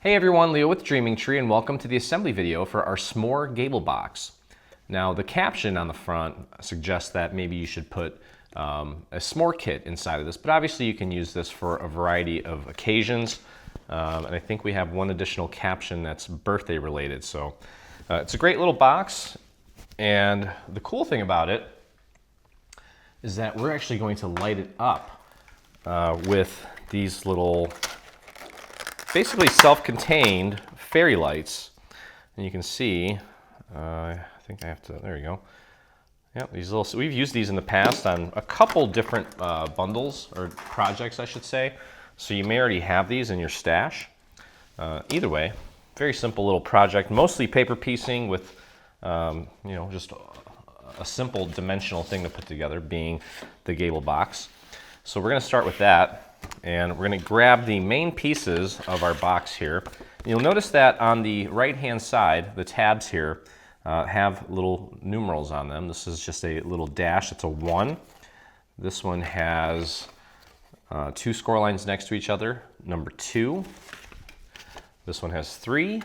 Hey everyone, Leo with Dreaming Tree, and welcome to the assembly video for our s'more Gable box. Now the caption on the front suggests that maybe you should put a s'more kit inside of this, but obviously you can use this for a variety of occasions. And I think we have one additional caption that's birthday related. So it's a great little box, and the cool thing about it is that we're actually going to light it up with these little basically self-contained fairy lights. And you can see, I think I have to, there you go. Yep, these little, so we've used these in the past on a couple different bundles, or projects I should say. So you may already have these in your stash. Either way, very simple little project, mostly paper piecing with, just a simple dimensional thing to put together, being the Gable box. So we're gonna start with that. And we're going to grab the main pieces of our box here. You'll notice that on the right-hand side, the tabs here have little numerals on them. This is just a little dash. It's a 1. This one has 2 score lines next to each other, number 2. This one has 3.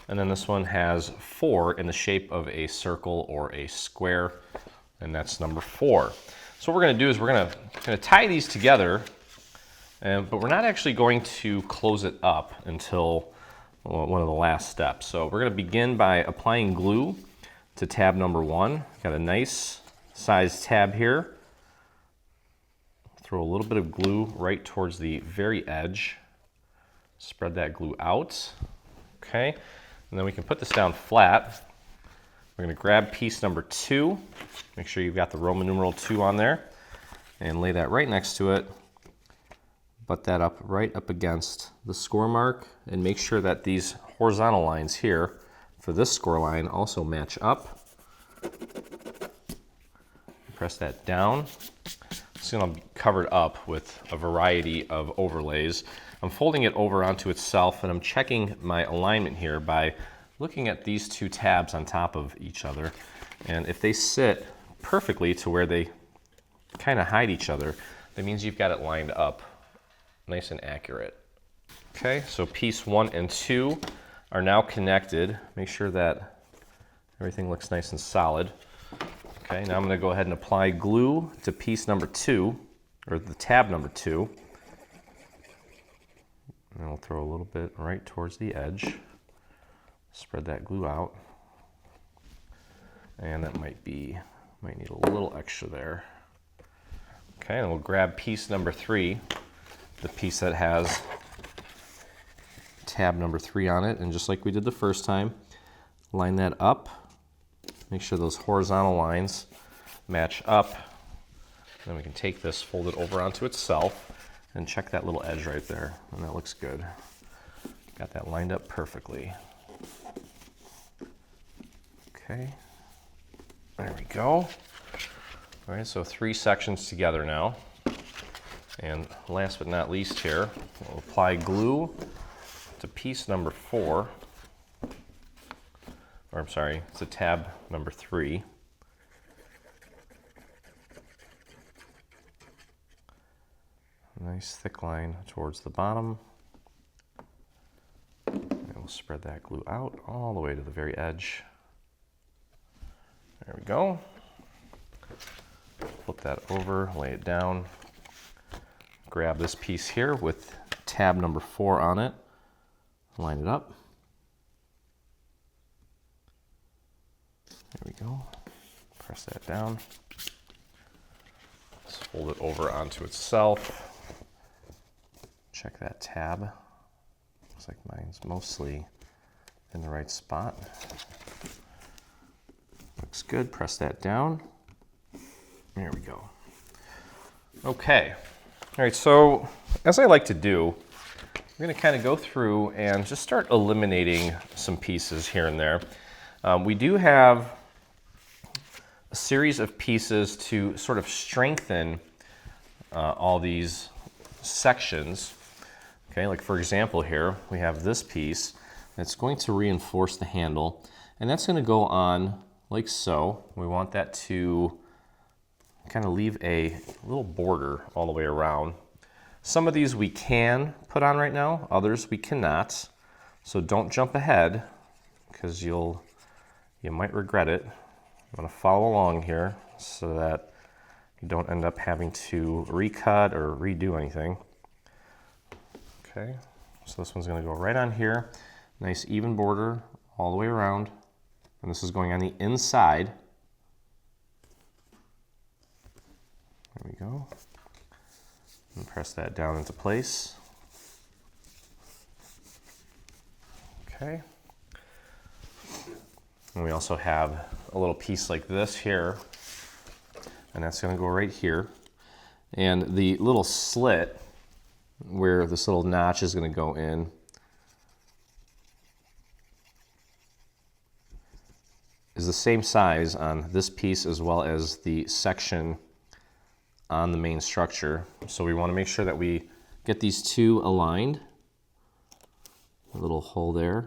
And then this one has 4 in the shape of a circle or a square, and that's number 4. So what we're going to do is we're going to tie these together. But we're not actually going to close it up until one of the last steps. So we're going to begin by applying glue to tab number 1. Got a nice sized tab here. Throw a little bit of glue right towards the very edge. Spread that glue out. Okay, and then we can put this down flat. We're going to grab piece number 2. Make sure you've got the Roman numeral 2 on there, and lay that right next to it. Butt that up right up against the score mark, and make sure that these horizontal lines here for this score line also match up. Press that down. It's going to be covered up with a variety of overlays. I'm folding it over onto itself, and I'm checking my alignment here by looking at these 2 tabs on top of each other. And if they sit perfectly to where they kind of hide each other, that means you've got it lined up nice and accurate. Okay, so piece 1 and 2 are now connected. Make sure that everything looks nice and solid. Okay, now I'm going to go ahead and apply glue to piece number 2, or the tab number 2. And we'll throw a little bit right towards the edge. Spread that glue out. And that might need a little extra there. Okay, and we'll grab piece number 3. The piece that has tab number 3 on it, and just like we did the first time, line that up. Make sure those horizontal lines match up. Then we can take this, fold it over onto itself, and check that little edge right there, and that looks good. Got that lined up perfectly. Okay, there we go. All right, so 3 sections together now. And last but not least here, we'll apply glue to piece number 4, or I'm sorry, it's a tab number 3. Nice thick line towards the bottom. And we'll spread that glue out all the way to the very edge. There we go. Flip that over, lay it down. Grab this piece here with tab number 4 on it, line it up. There we go. Press that down. Just fold it over onto itself. Check that tab. Looks like mine's mostly in the right spot. Looks good. Press that down. There we go. Okay. All right, so as I like to do, we're going to kind of go through and just start eliminating some pieces here and there. We do have a series of pieces to sort of strengthen all these sections. Okay, like for example here, we have this piece that's going to reinforce the handle, and that's going to go on like so. We want that to kind of leave a little border all the way around. Some of these we can put on right now, others we cannot. So don't jump ahead because you might regret it. I'm going to follow along here so that you don't end up having to recut or redo anything. Okay, so this one's going to go right on here. Nice even border all the way around. And this is going on the inside. There we go. And press that down into place. Okay. And we also have a little piece like this here, and that's going to go right here. And the little slit where this little notch is going to go in is the same size on this piece as well as the section on the main structure. So we want to make sure that we get these two aligned. A little hole there.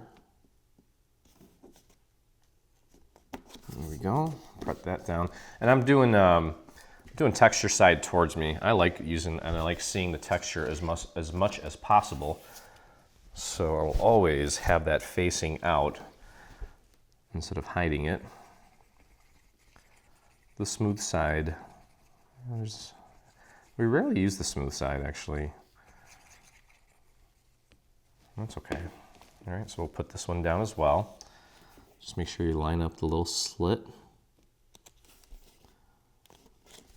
There we go. Put that down. And I'm doing texture side towards me. I like using and I like seeing the texture as much as possible. So I'll always have that facing out instead of hiding it. The smooth side. We rarely use the smooth side actually. That's okay. All right, so we'll put this one down as well. Just make sure you line up the little slit.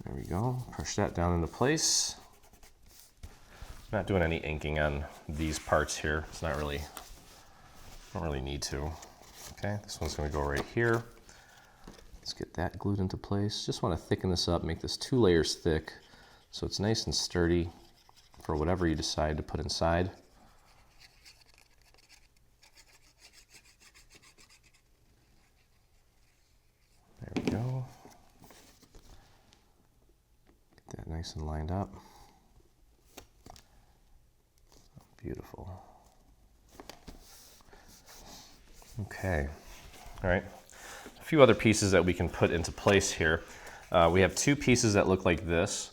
There we go. Push that down into place. I'm not doing any inking on these parts here. It's not really, don't really need to. Okay, this one's going to go right here. Let's get that glued into place. Just want to thicken this up, make this 2 layers thick so it's nice and sturdy for whatever you decide to put inside. There we go. Get that nice and lined up. Beautiful. Okay, all right. A few other pieces that we can put into place here. We have 2 pieces that look like this.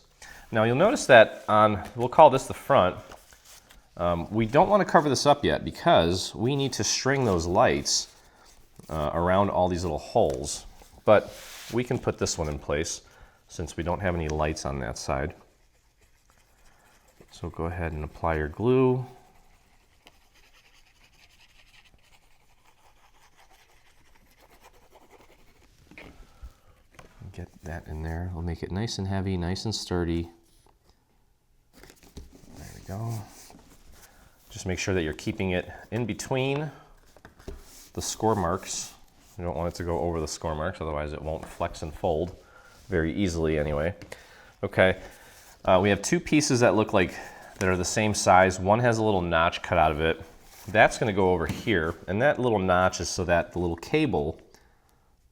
Now you'll notice that on, we'll call this the front, we don't want to cover this up yet because we need to string those lights around all these little holes. But we can put this one in place since we don't have any lights on that side. So go ahead and apply your glue. Get that in there. We'll make it nice and heavy, nice and sturdy. There we go. Just make sure that you're keeping it in between the score marks. You don't want it to go over the score marks, otherwise it won't flex and fold very easily anyway. Okay, we have 2 pieces that look like that are the same size. One has a little notch cut out of it. That's going to go over here, and that little notch is so that the little cable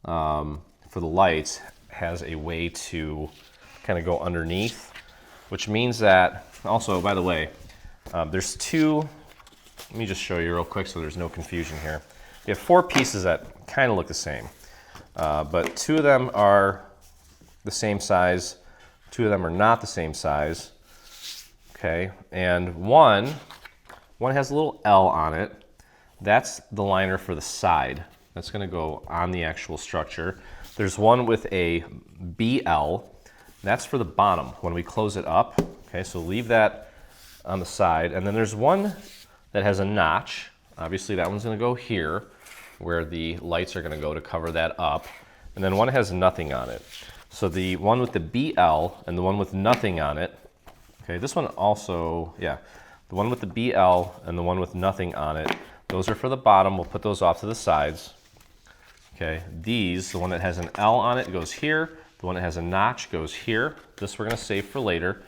for the lights has a way to kind of go underneath, which means that, also, by the way, there's 2, let me just show you real quick so there's no confusion here. You have 4 pieces that kind of look the same, but 2 of them are the same size, 2 of them are not the same size, okay, and one has a little L on it. That's the liner for the side. That's going to go on the actual structure. There's one with a BL. That's for the bottom when we close it up. Okay, so leave that on the side. And then there's one that has a notch. Obviously that one's going to go here where the lights are going to go to cover that up. And then one has nothing on it. So the one with the BL and the one with nothing on it. Okay, this one also, yeah, the one with the BL and the one with nothing on it. Those are for the bottom. We'll put those off to the sides. Okay, these, the one that has an L on it goes here. The one that has a notch goes here. This we're going to save for later.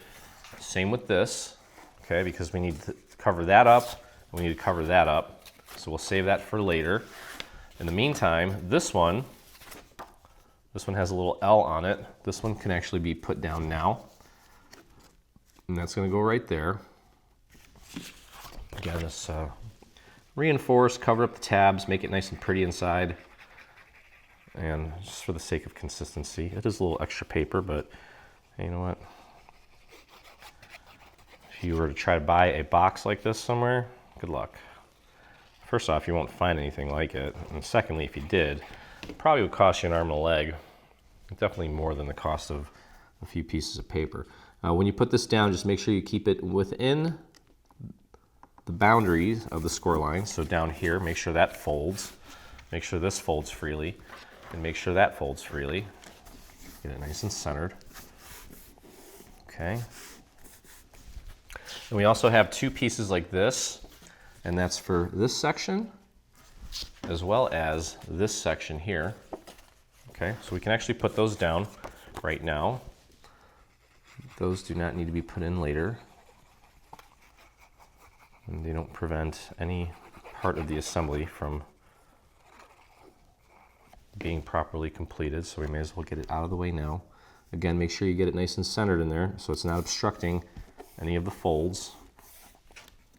Same with this, okay, because we need to cover that up. We need to cover that up. So we'll save that for later. In the meantime, this one has a little L on it. This one can actually be put down now. And that's going to go right there. Again, this reinforce, cover up the tabs, make it nice and pretty inside. And just for the sake of consistency, it is a little extra paper, but hey, you know what? if you were to try to buy a box like this somewhere, good luck. First off, you won't find anything like it. And secondly, if you did, it probably would cost you an arm and a leg. Definitely more than the cost of a few pieces of paper. When you put this down, just make sure you keep it within the boundaries of the score line. So down here, make sure that folds. Make sure this folds freely. And make sure that folds freely. Get it nice and centered. Okay. And we also have two pieces like this, and that's for this section as well as this section here. Okay, so we can actually put those down right now. Those do not need to be put in later. And they don't prevent any part of the assembly from being properly completed, so we may as well get it out of the way now. Again, make sure you get it nice and centered in there so it's not obstructing any of the folds.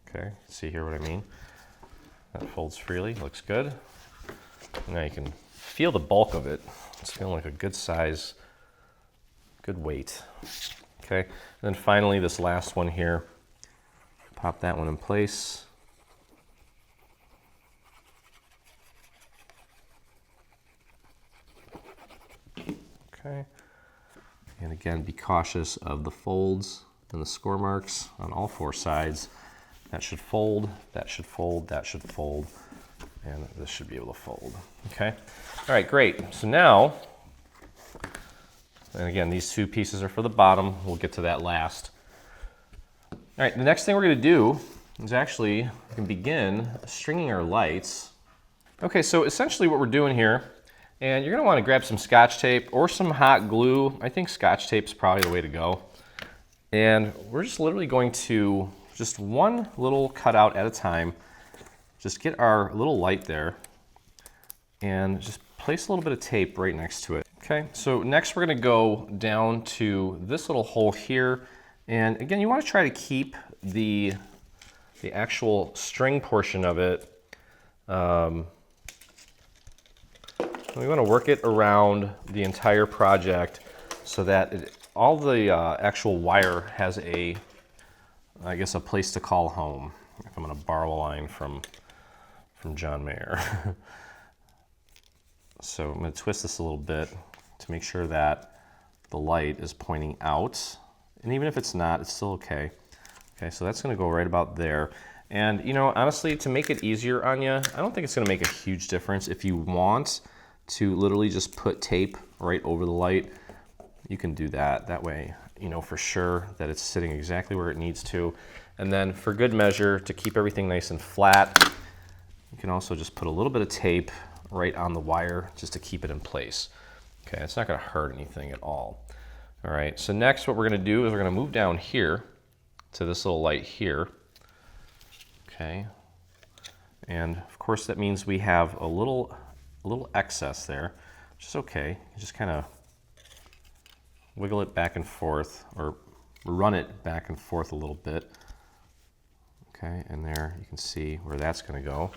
Okay, see here what I mean? That folds freely, looks good. Now you can feel the bulk of it. It's feeling like a good size, good weight. Okay, and then finally this last one here, pop that one in place. Okay, and again, be cautious of the folds and the score marks on all four sides. That should fold, that should fold, that should fold, and this should be able to fold. Okay, all right, great. So now, and again, these two pieces are for the bottom. We'll get to that last. All right, the next thing we're gonna do is actually, we can begin stringing our lights. Okay, so essentially what we're doing here, and you're gonna wanna grab some Scotch tape or some hot glue. I think Scotch tape's probably the way to go. And we're just literally going to, just one little cutout at a time, just get our little light there and just place a little bit of tape right next to it. Okay, so next we're gonna go down to this little hole here. And again, you wanna try to keep the actual string portion of it. We wanna work it around the entire project so that all the actual wire has a, I guess, a place to call home. If I'm gonna borrow a line from John Mayer. So I'm gonna twist this a little bit to make sure that the light is pointing out. And even if it's not, it's still okay. Okay, so that's gonna go right about there. And you know, honestly, to make it easier on you, I don't think it's gonna make a huge difference. If you want to literally just put tape right over the light, you can do that. That way, you know for sure that it's sitting exactly where it needs to. And then for good measure, to keep everything nice and flat, you can also just put a little bit of tape right on the wire just to keep it in place. Okay, it's not gonna hurt anything at all. All right, so next what we're gonna do is we're gonna move down here to this little light here. Okay, and of course that means we have a little excess there, which is okay. You just kind of wiggle it back and forth, or run it back and forth a little bit. Okay, and there you can see where that's gonna go.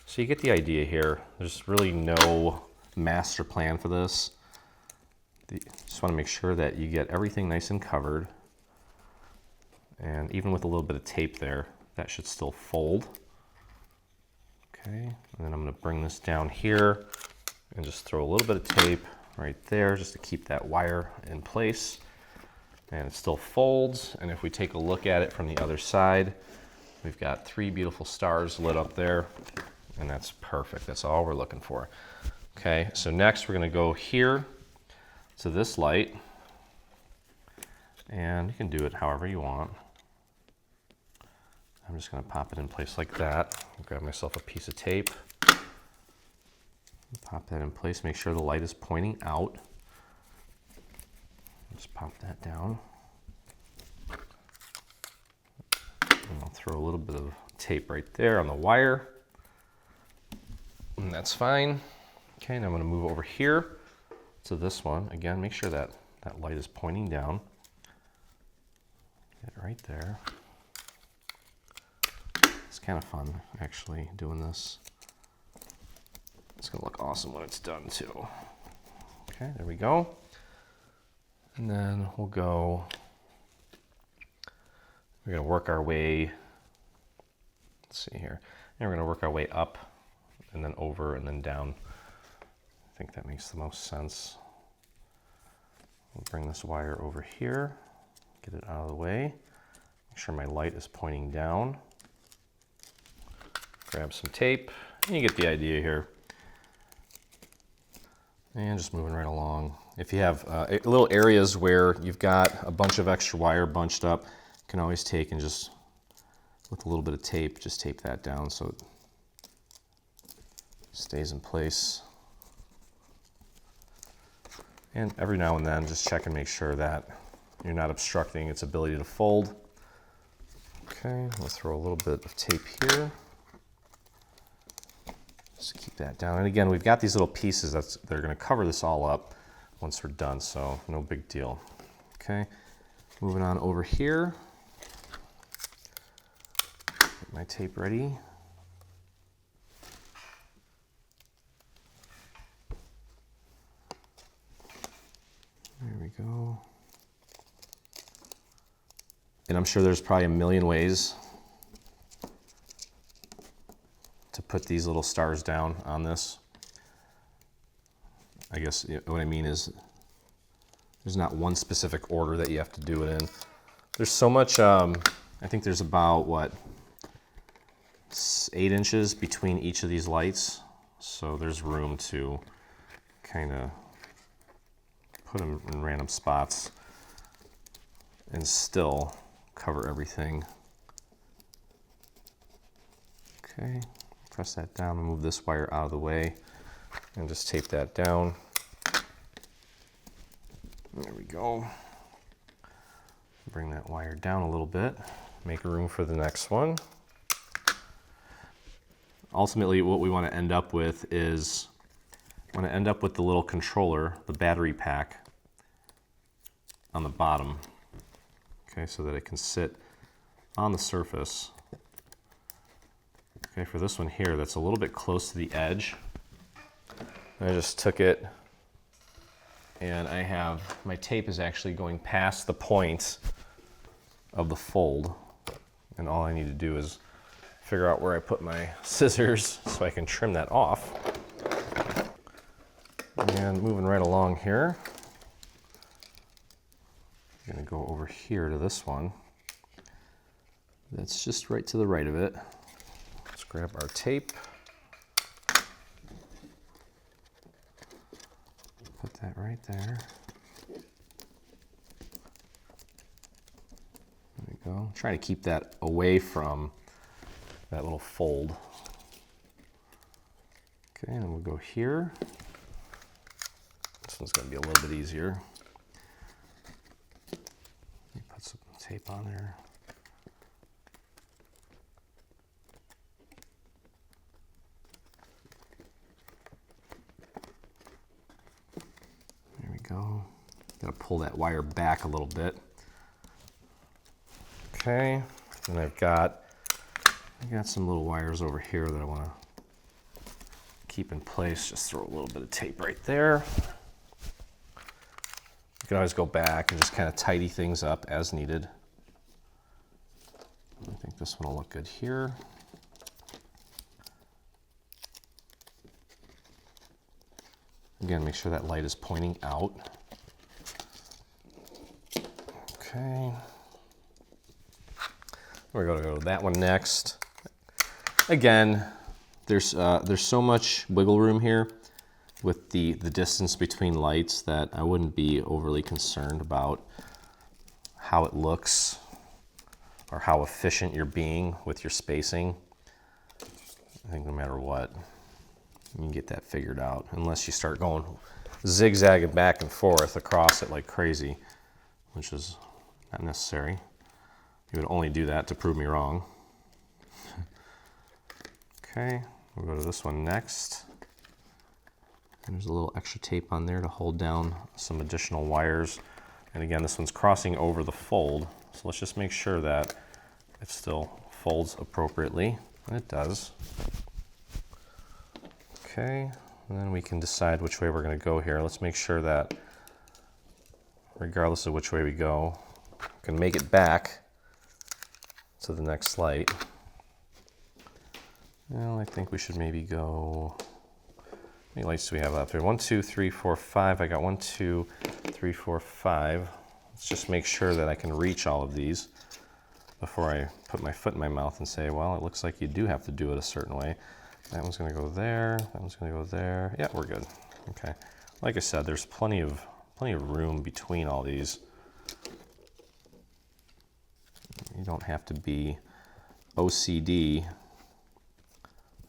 So you get the idea here. There's really no master plan for this. Just wanna make sure that you get everything nice and covered. And even with a little bit of tape there, that should still fold. Okay, and then I'm gonna bring this down here and just throw a little bit of tape right there just to keep that wire in place. And it still folds. And if we take a look at it from the other side, we've got 3 beautiful stars lit up there, and that's perfect. That's all we're looking for. Okay, so next we're gonna go here to this light, and you can do it however you want. I'm just gonna pop it in place like that. Grab myself a piece of tape. Pop that in place, make sure the light is pointing out. Just pop that down. And I'll throw a little bit of tape right there on the wire. And that's fine. Okay, now I'm gonna move over here to this one. Again, make sure that that light is pointing down. Get it right there. It's kind of fun, actually, doing this. It's gonna look awesome when it's done too. Okay, there we go. And then we'll go We're going to work our way, let's see here, and we're going to work our way up and then over and then down. I think that makes the most sense. We'll bring this wire over here, get it out of the way, make sure my light is pointing down. Grab some tape, and you get the idea here. And just moving right along. If you have little areas where you've got a bunch of extra wire bunched up, you can always take and just, with a little bit of tape, just tape that down so it stays in place. And every now and then, just check and make sure that you're not obstructing its ability to fold. Okay, we'll throw a little bit of tape here. Just keep that down. And again, we've got these little pieces that are going to cover this all up once we're done, so no big deal. Okay, moving on over here. Get my tape ready. There we go. And I'm sure there's probably a million ways to put these little stars down on this. I guess what I mean is there's not one specific order that you have to do it in. There's so much, I think there's about, what, 8 inches between each of these lights. So there's room to kind of put them in random spots and still cover everything. Okay, press that down and move this wire out of the way and just tape that down. There we go. Bring that wire down a little bit, make room for the next one. Ultimately, what we want to end up with is, we want to end up with the little controller, the battery pack, on the bottom. Okay, so that it can sit on the surface. Okay, for this one here, that's a little bit close to the edge. I just took it, and I have, my tape is actually going past the point of the fold, and all I need to do is figure out where I put my scissors so I can trim that off. And moving right along here, I'm going to go over here to this one. That's just right to the right of it. Let's grab our tape. Put that right there. There we go. Try to keep that away from that little fold. Okay, and we'll go here. This one's going to be a little bit easier. Let me put some tape on there. There we go. Got to pull that wire back a little bit. Okay, and I got some little wires over here that I want to keep in place. Just throw a little bit of tape right there. You can always go back and just kind of tidy things up as needed. I think this one will look good here. Again, make sure that light is pointing out. Okay. We're going to go to that one next. Again, there's so much wiggle room here with the distance between lights that I wouldn't be overly concerned about how it looks or how efficient you're being with your spacing. I think no matter what, you can get that figured out, unless you start going zigzagging back and forth across it like crazy, which is not necessary. You would only do that to prove me wrong. Okay, we'll go to this one next. And there's a little extra tape on there to hold down some additional wires. And again, this one's crossing over the fold, so let's just make sure that it still folds appropriately, and it does. Okay, and then we can decide which way we're going to go here. Let's make sure that regardless of which way we go, we can make it back to the next light. Well, I think we should maybe go, how many lights do we have left here? 1, 2, 3, 4, 5. I got 1, 2, 3, 4, 5. Let's just make sure that I can reach all of these before I put my foot in my mouth and say, well, it looks like you do have to do it a certain way. That one's gonna go there, that one's gonna go there. Yeah, we're good, okay. Like I said, there's plenty of room between all these. You don't have to be OCD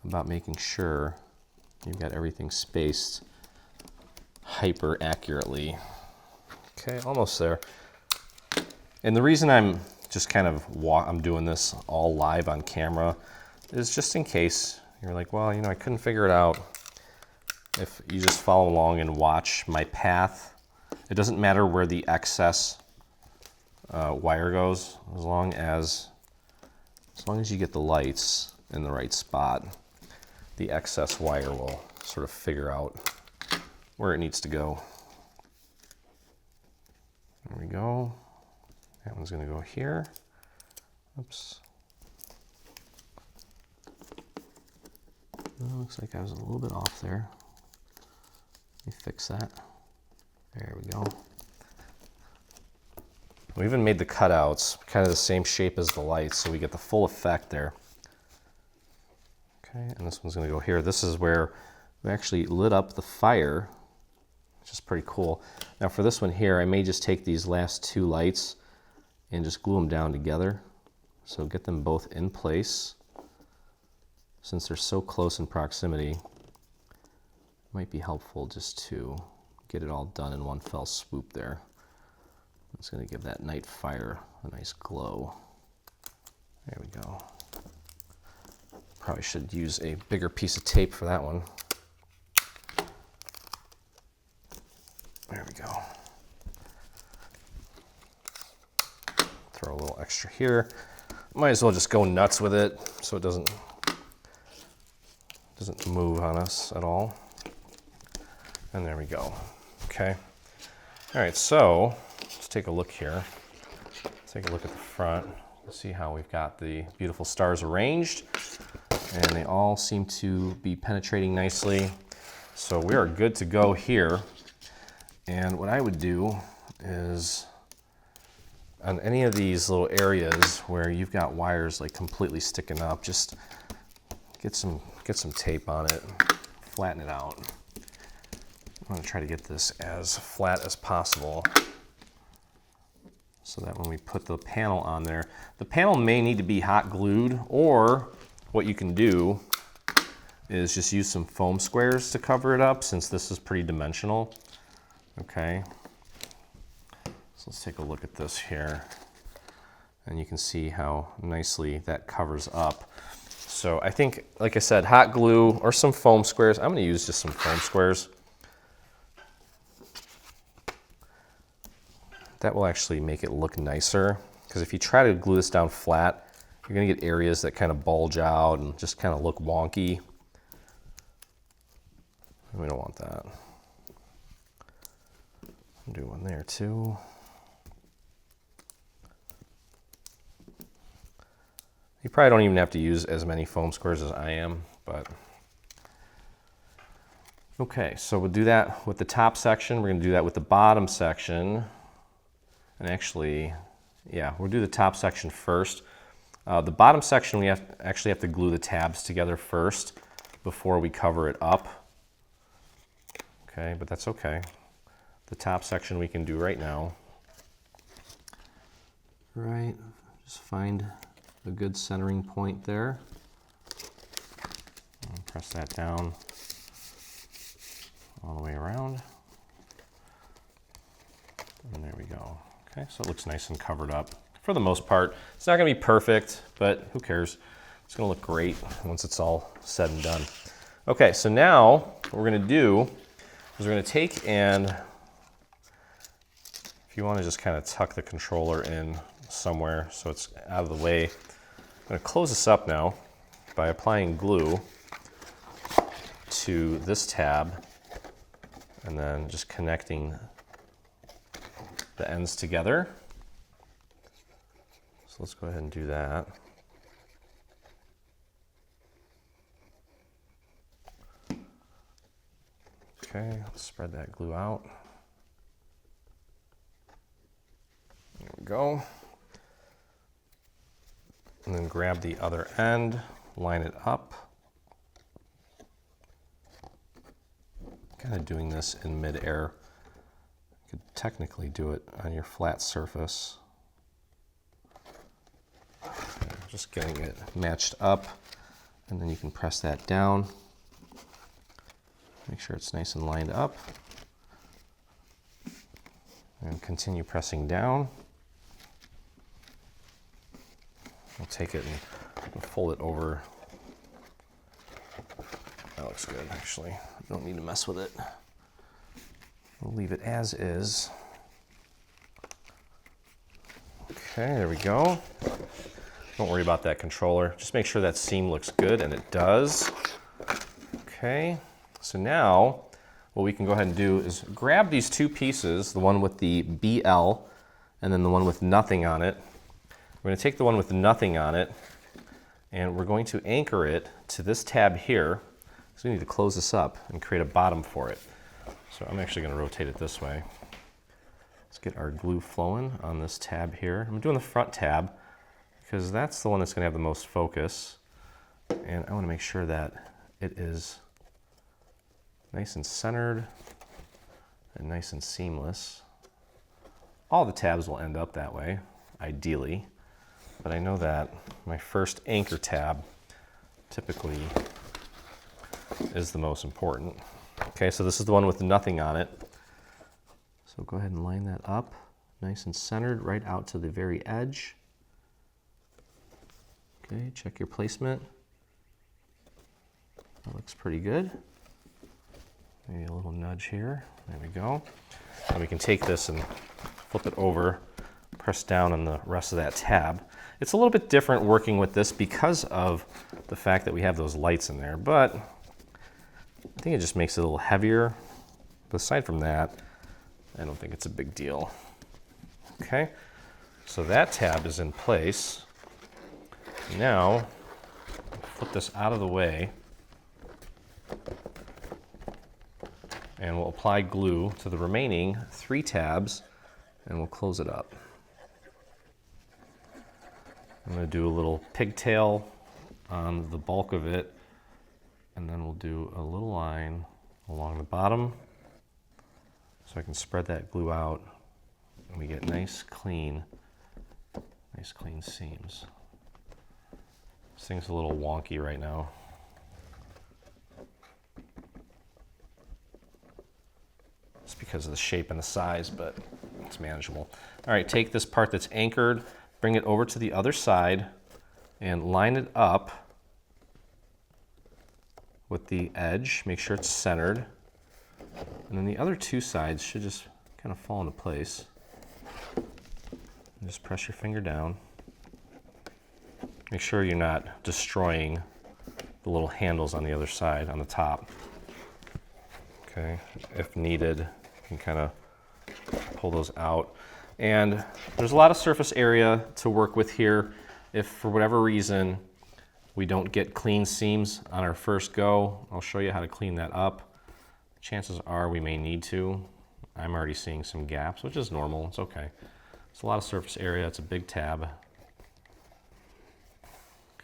about making sure you've got everything spaced hyper accurately. Okay, almost there. And the reason I'm just kind of I'm doing this all live on camera is just in case you're like, well, you know, I couldn't figure it out. If you just follow along and watch my path, it doesn't matter where the excess wire goes, as long as you get the lights in the right spot, the excess wire will sort of figure out where it needs to go. There we go. That one's going to go here. Oops. Well, looks like I was a little bit off there. Let me fix that. There we go. We even made the cutouts kind of the same shape as the lights, so we get the full effect there. Okay, and this one's going to go here. This is where we actually lit up the fire, which is pretty cool. Now for this one here, I may just take these last two lights and just glue them down together. So get them both in place. Since they're so close in proximity, it might be helpful just to get it all done in one fell swoop there. It's going to give that night fire a nice glow. There we go. Probably should use a bigger piece of tape for that one. There we go. Throw a little extra here. Might as well just go nuts with it so it doesn't move on us at all. And there we go. Okay. All right, so let's take a look here. Let's take a look at the front. Let's see how we've got the beautiful stars arranged. And they all seem to be penetrating nicely. So we are good to go here. And what I would do is, on any of these little areas where you've got wires like completely sticking up, just get some tape on it, flatten it out. I'm going to try to get this as flat as possible so that when we put the panel on there, the panel may need to be hot glued, or what you can do is just use some foam squares to cover it up, since this is pretty dimensional. Okay, so let's take a look at this here, and you can see how nicely that covers up. So I think, like I said, hot glue or some foam squares. I'm going to use just some foam squares. That will actually make it look nicer, because if you try to glue this down flat, you're going to get areas that kind of bulge out and just kind of look wonky. We don't want that. I'll do one there too. You probably don't even have to use as many foam squares as I am, but okay, so we'll do that with the top section. We're going to do that with the bottom section. And actually, yeah, we'll do the top section first. The bottom section, we actually have to glue the tabs together first before we cover it up. Okay, but that's okay. The top section we can do right now. Right, just find a good centering point there. And press that down all the way around. And there we go. Okay, so it looks nice and covered up for the most part. It's not going to be perfect, but who cares? It's going to look great once it's all said and done. Okay, so now what we're going to do is we're going to take and, if you want to just kind of tuck the controller in somewhere so it's out of the way, I'm going to close this up now by applying glue to this tab and then just connecting the ends together. So let's go ahead and do that. Okay, let's spread that glue out. There we go. And then grab the other end, line it up. Kind of doing this in mid-air. You could technically do it on your flat surface. Just getting it matched up, and then you can press that down. Make sure it's nice and lined up. And continue pressing down. We'll take it and fold it over. That looks good, actually. Don't need to mess with it. We'll leave it as is. Okay, there we go. Don't worry about that controller. Just make sure that seam looks good, and it does. Okay, so now what we can go ahead and do is grab these two pieces, the one with the BL and then the one with nothing on it. We're going to take the one with nothing on it, and we're going to anchor it to this tab here. So we need to close this up and create a bottom for it. So I'm actually going to rotate it this way. Let's get our glue flowing on this tab here. I'm doing the front tab because that's the one that's going to have the most focus. And I want to make sure that it is nice and centered and nice and seamless. All the tabs will end up that way, ideally. But I know that my first anchor tab typically is the most important. Okay, so this is the one with nothing on it. So go ahead and line that up, nice and centered, right out to the very edge. Okay, check your placement. That looks pretty good. Maybe a little nudge here. There we go. And we can take this and flip it over, press down on the rest of that tab. It's a little bit different working with this because of the fact that we have those lights in there, but I think it just makes it a little heavier. But aside from that, I don't think it's a big deal. Okay, so that tab is in place. Now, flip this out of the way, and we'll apply glue to the remaining 3 tabs, and we'll close it up. I'm going to do a little pigtail on the bulk of it, and then we'll do a little line along the bottom so I can spread that glue out and we get nice clean seams. This thing's a little wonky right now. It's because of the shape and the size, but it's manageable. All right, take this part that's anchored, bring it over to the other side, and line it up with the edge. Make sure it's centered. And then the other 2 sides should just kind of fall into place. And just press your finger down. Make sure you're not destroying the little handles on the other side, on the top. Okay, if needed, you can kind of pull those out. And there's a lot of surface area to work with here. If for whatever reason we don't get clean seams on our first go, I'll show you how to clean that up. Chances are we may need to. I'm already seeing some gaps, which is normal, it's okay. It's a lot of surface area, it's a big tab.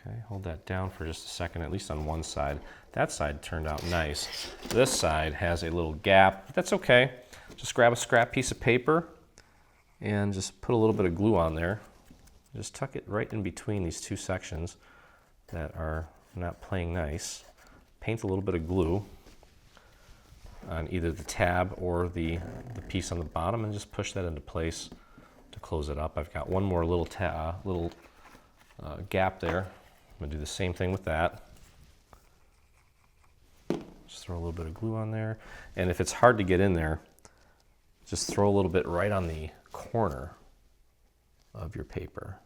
Okay, hold that down for just a second, at least on one side. That side turned out nice. This side has a little gap, but that's okay. Just grab a scrap piece of paper and just put a little bit of glue on there. Just tuck it right in between these 2 sections that are not playing nice. Paint a little bit of glue on either the tab or the piece on the bottom and just push that into place to close it up. I've got one more little gap there. I'm gonna do the same thing with that. Just throw a little bit of glue on there. And if it's hard to get in there, just throw a little bit right on the corner of your paper.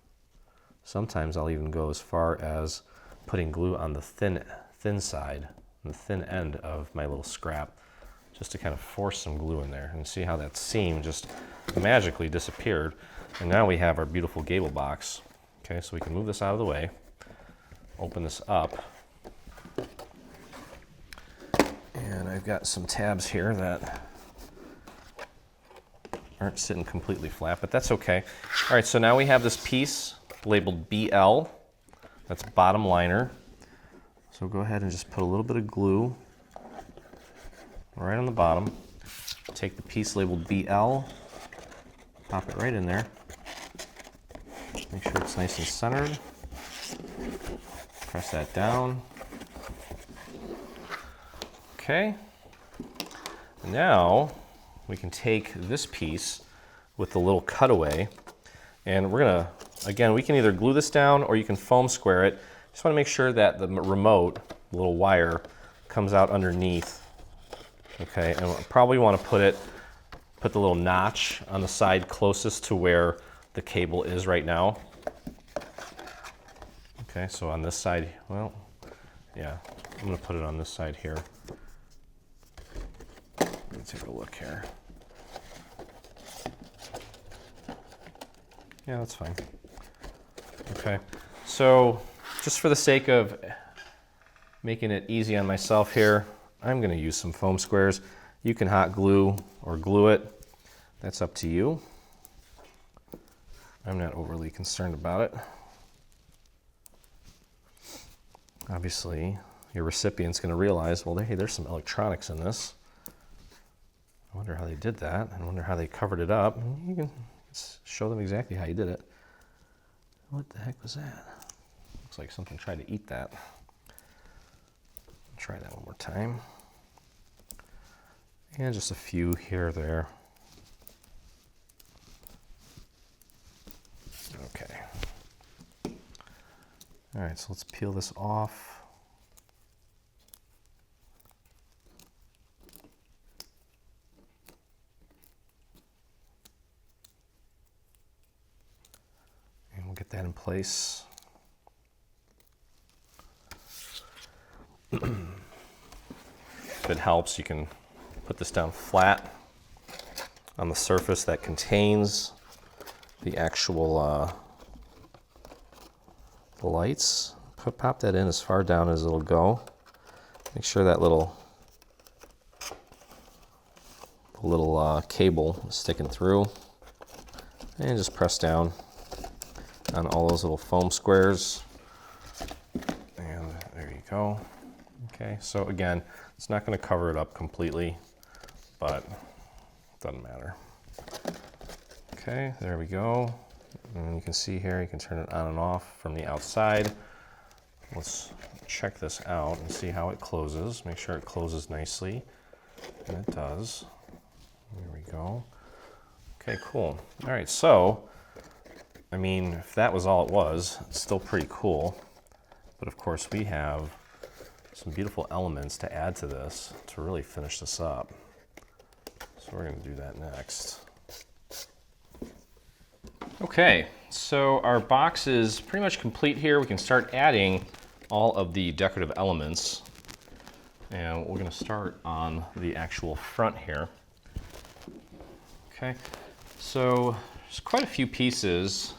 Sometimes I'll even go as far as putting glue on the thin side, the thin end of my little scrap, just to kind of force some glue in there. And see how that seam just magically disappeared. And now we have our beautiful Gable box. Okay, so we can move this out of the way, open this up, and I I've got some tabs here that aren't sitting completely flat, but that's okay. All right, so now we have this piece labeled BL. That's bottom liner. So go ahead and just put a little bit of glue right on the bottom. Take the piece labeled BL, pop it right in there. Make sure it's nice and centered. Press that down. Okay. Now we can take this piece with the little cutaway, and we're gonna, again, we can either glue this down or you can foam square it. Just wanna make sure that the remote, the little wire, comes out underneath. Okay, and we'll probably wanna put the little notch on the side closest to where the cable is right now. Okay, so on this side, well, yeah, I'm gonna put it on this side here. Let me take a look here. Yeah, that's fine. Okay, so just for the sake of making it easy on myself here, I'm gonna use some foam squares. You can hot glue or glue it. That's up to you. I'm not overly concerned about it. Obviously, your recipient's gonna realize, well, hey, there's some electronics in this. I wonder how they did that. I wonder how they covered it up. You can show them exactly how you did it. What the heck was that? Looks like something tried to eat that. Try that one more time. And just a few here or there. Okay. All right, so let's peel this off. And we'll get that in place. If it helps, you can put this down flat on the surface that contains the actual the lights. Pop that in as far down as it'll go. Make sure that little cable is sticking through, and just press down on all those little foam squares. And there you go. Okay, so again, it's not going to cover it up completely, but it doesn't matter. Okay, there we go. And you can see here, you can turn it on and off from the outside. Let's check this out and see how it closes. Make sure it closes nicely, and it does. There we go. Okay, cool. All right, so, I mean, if that was all it was, it's still pretty cool. But of course, we have some beautiful elements to add to this to really finish this up. So we're going to do that next. Okay, so our box is pretty much complete here. We can start adding all of the decorative elements. And we're going to start on the actual front here. Okay, so there's quite a few pieces,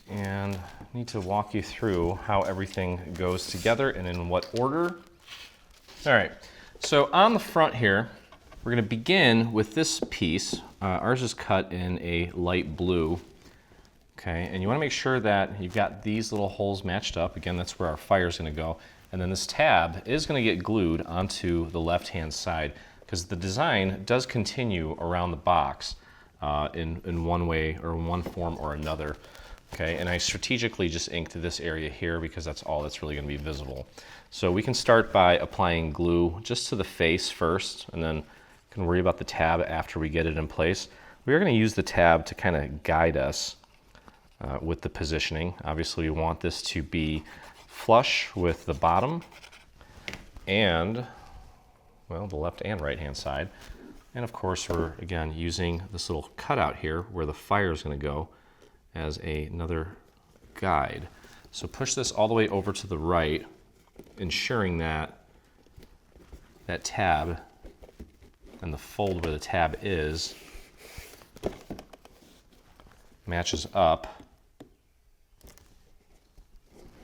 and I need to walk you through how everything goes together and in what order. All right, so on the front here, we're going to begin with this piece. Ours is cut in a light blue. Okay, and you want to make sure that you've got these little holes matched up. Again, that's where our fire is going to go. And then this tab is going to get glued onto the left-hand side, because the design does continue around the box in one way or one form or another. Okay, and I strategically just inked this area here because that's all that's really going to be visible. So we can start by applying glue just to the face first, and then can worry about the tab after we get it in place. We are going to use the tab to kind of guide us with the positioning. Obviously, we want this to be flush with the bottom and, well, the left and right hand side. And of course, we're again using this little cutout here where the fire is going to go as another guide. So push this all the way over to the right, ensuring that that tab and the fold where the tab is matches up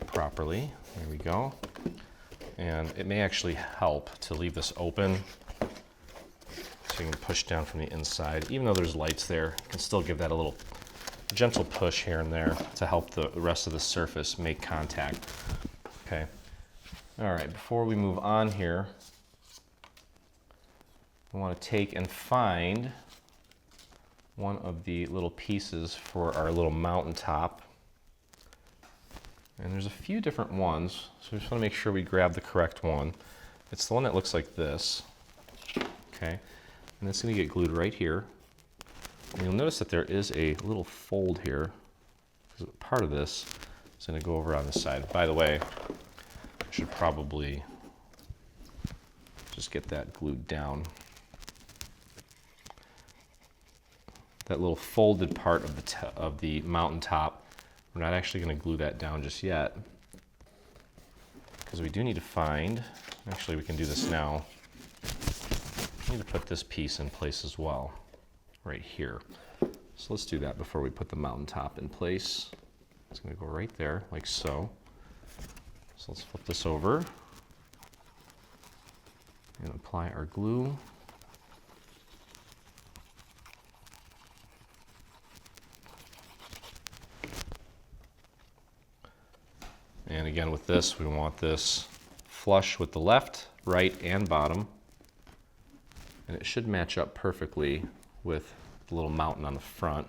properly. There we go. And it may actually help to leave this open so you can push down from the inside. Even though there's lights there, you can still give that a little gentle push here and there to help the rest of the surface make contact. Okay. All right, before we move on here, I want to take and find one of the little pieces for our little mountaintop. And there's a few different ones, so we just want to make sure we grab the correct one. It's the one that looks like this. Okay, and it's going to get glued right here. And you'll notice that there is a little fold here, because part of this is going to go over on this side. By the way, I should probably just get that glued down. That little folded part of the mountaintop, we're not actually going to glue that down just yet, because we do need to find, actually we can do this now, we need to put this piece in place as well, right here. So let's do that before we put the mountaintop in place. It's going to go right there, like so. So let's flip this over and apply our glue. And again, with this, we want this flush with the left, right, and bottom. And it should match up perfectly with the little mountain on the front.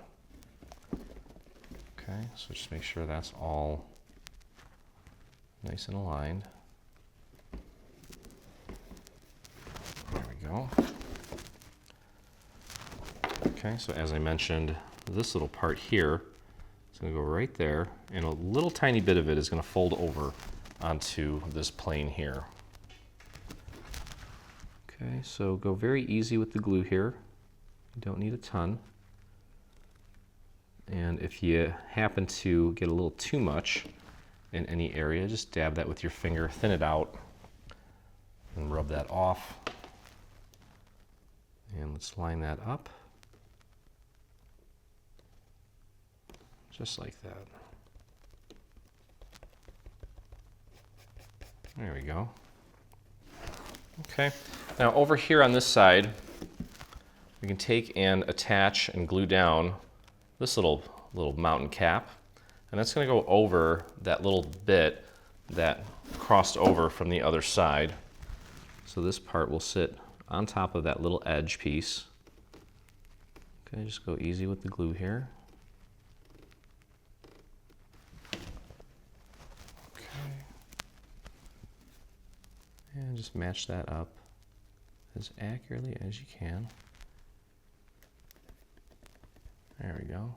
Okay, so just make sure that's all nice and aligned. There we go. Okay, so as I mentioned, this little part here, going to go right there, and a little tiny bit of it is going to fold over onto this plane here. Okay, so go very easy with the glue here. You don't need a ton. And if you happen to get a little too much in any area, just dab that with your finger, thin it out, and rub that off. And let's line that up. Just like that. There we go. Okay, now over here on this side, we can take and attach and glue down this little mountain cap, and that's going to go over that little bit that crossed over from the other side. So this part will sit on top of that little edge piece. Okay, just go easy with the glue here. And just match that up as accurately as you can. There we go.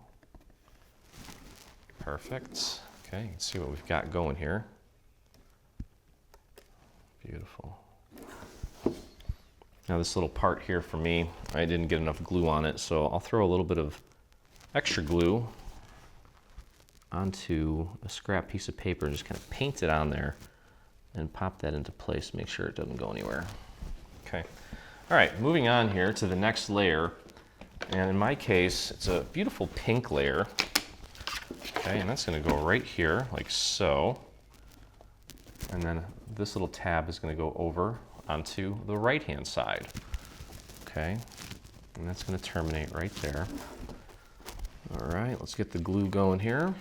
Perfect. Okay, you can see what we've got going here. Beautiful. Now this little part here for me, I didn't get enough glue on it, so I'll throw a little bit of extra glue onto a scrap piece of paper and just kind of paint it on there and pop that into place, make sure it doesn't go anywhere. Okay, all right, moving on here to the next layer, and in my case, it's a beautiful pink layer. Okay, and that's gonna go right here, like so. And then this little tab is gonna go over onto the right-hand side. Okay, and that's gonna terminate right there. All right, let's get the glue going here.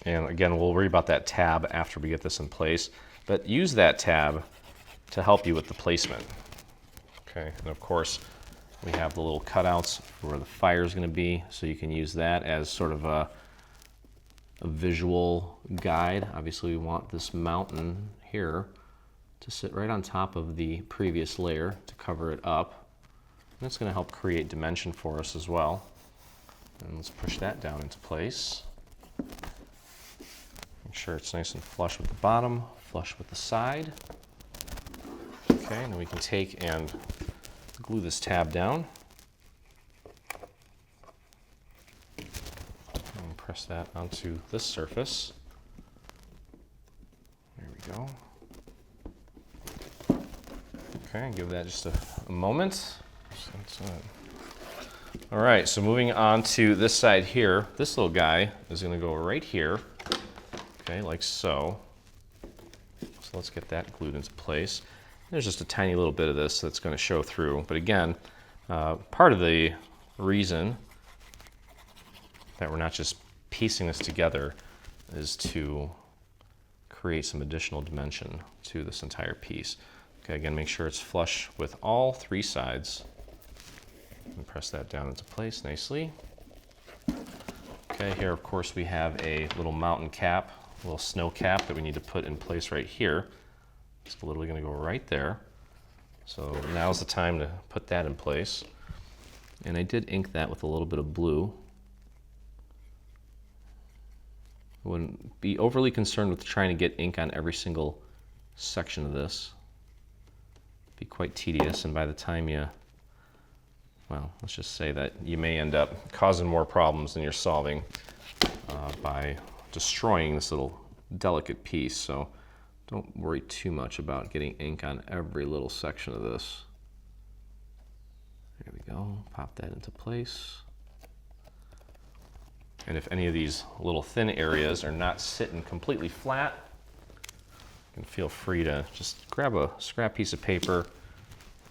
And again, we'll worry about that tab after we get this in place, but use that tab to help you with the placement. Okay, and of course, we have the little cutouts for where the fire is going to be, so you can use that as sort of a visual guide. Obviously, we want this mountain here to sit right on top of the previous layer to cover it up. And that's going to help create dimension for us as well. And let's push that down into place. Make sure it's nice and flush with the bottom, flush with the side. Okay, and then we can take and glue this tab down. And press that onto this surface. There we go. Okay, give that just a moment. All right, so moving on to this side here, this little guy is going to go right here. okay, like so. So let's get that glued into place. There's just a tiny little bit of this that's going to show through, but again, part of the reason that we're not just piecing this together is to create some additional dimension to this entire piece. Okay, again, make sure it's flush with all three sides. And press that down into place nicely. Okay, here of course we have a little mountain cap, a little snow cap that we need to put in place right here. It's literally going to go right there. So now's the time to put that in place. And I did ink that with a little bit of blue. I wouldn't be overly concerned with trying to get ink on every single section of this. It'd be quite tedious, and by the time you, well, let's just say that you may end up causing more problems than you're solving by destroying this little delicate piece. So don't worry too much about getting ink on every little section of this. There we go, pop that into place. And if any of these little thin areas are not sitting completely flat, you can feel free to just grab a scrap piece of paper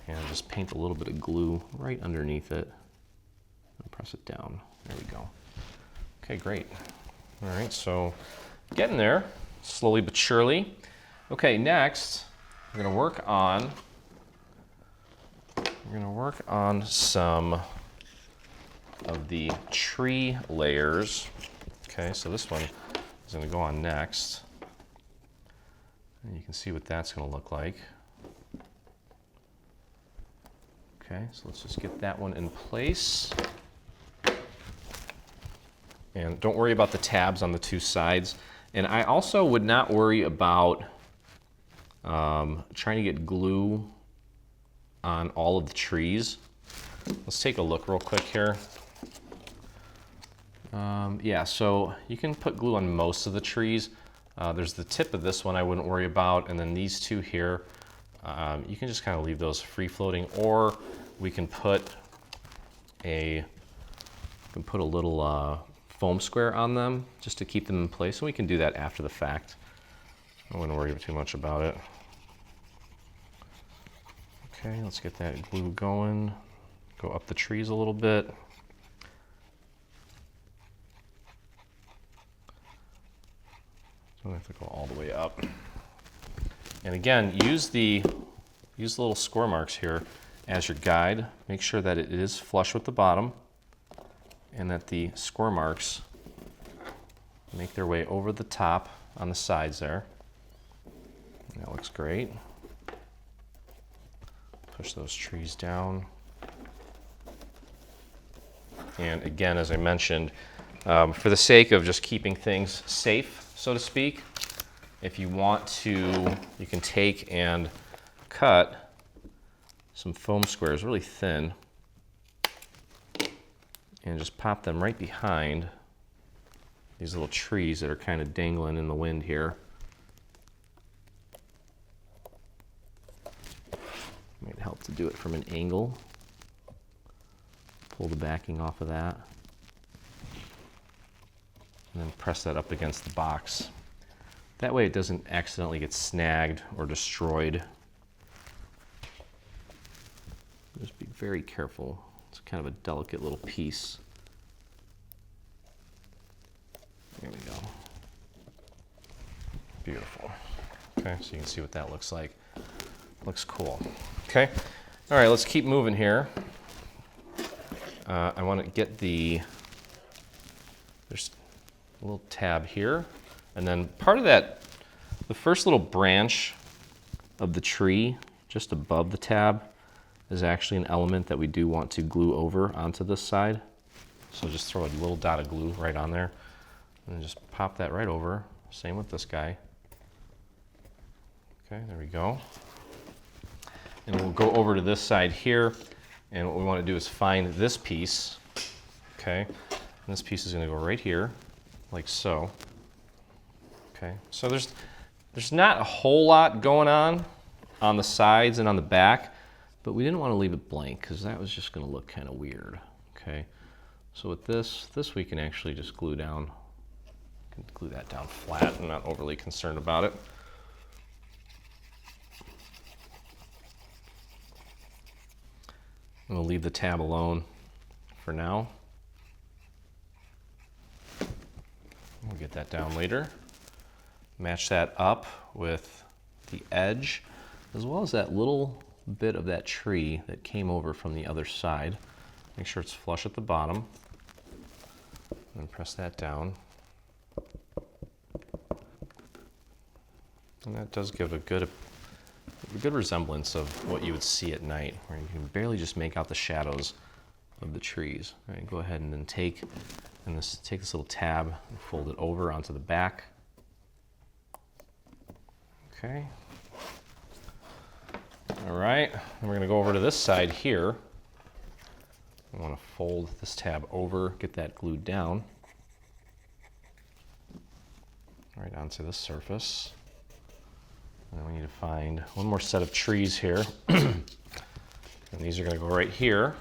and just paint a little bit of glue right underneath it and press it down. There we go. Okay, great. All right, so getting there, slowly but surely. Okay, next we're gonna work on some of the tree layers. Okay, so this one is going to go on next. And you can see what that's going to look like. Okay, so let's just get that one in place. And don't worry about the tabs on the two sides. And I also would not worry about trying to get glue on all of the trees. Let's take a look real quick here. Yeah, so you can put glue on most of the trees. There's the tip of this one I wouldn't worry about, and then these two here, you can just kind of leave those free floating, or we can put a little foam square on them just to keep them in place, and we can do that after the fact. I wouldn't worry too much about it. Okay, let's get that glue going. Go up the trees a little bit. Don't have to go all the way up. And again, use the little score marks here as your guide. Make sure that it is flush with the bottom and that the score marks make their way over the top on the sides there. That looks great. Push those trees down. And again, as I mentioned, for the sake of just keeping things safe, so to speak, if you want to, you can take and cut some foam squares really thin and just pop them right behind these little trees that are kind of dangling in the wind here. Might help to do it from an angle. Pull the backing off of that. And then press that up against the box. That way it doesn't accidentally get snagged or destroyed. Just be very careful. It's kind of a delicate little piece. There we go. Beautiful. Okay, so you can see what that looks like. Looks cool. Okay, all right, let's keep moving here. I want to get there's a little tab here, and then part of that, the first little branch of the tree just above the tab is actually an element that we do want to glue over onto this side. So just throw a little dot of glue right on there and just pop that right over. Same with this guy. Okay, there we go. And we'll go over to this side here, and what we want to do is find this piece. Okay, and this piece is going to go right here, like so. Okay, so there's not a whole lot going on the sides and on the back, but we didn't want to leave it blank because that was just going to look kind of weird. Okay, so with this we can actually just glue down can glue that down flat. I'm not overly concerned about it. I'm gonna leave the tab alone for now. We'll get that down later. Match that up with the edge, as well as that little bit of that tree that came over from the other side. Make sure it's flush at the bottom. And press that down. And that does give a good resemblance of what you would see at night, where you can barely just make out the shadows of the trees. All right, go ahead and then take this little tab and fold it over onto the back. Okay. All right, and we're gonna go over to this side here. I want to fold this tab over, get that glued down right onto this surface. And then we need to find one more set of trees here. And these are going to go right here.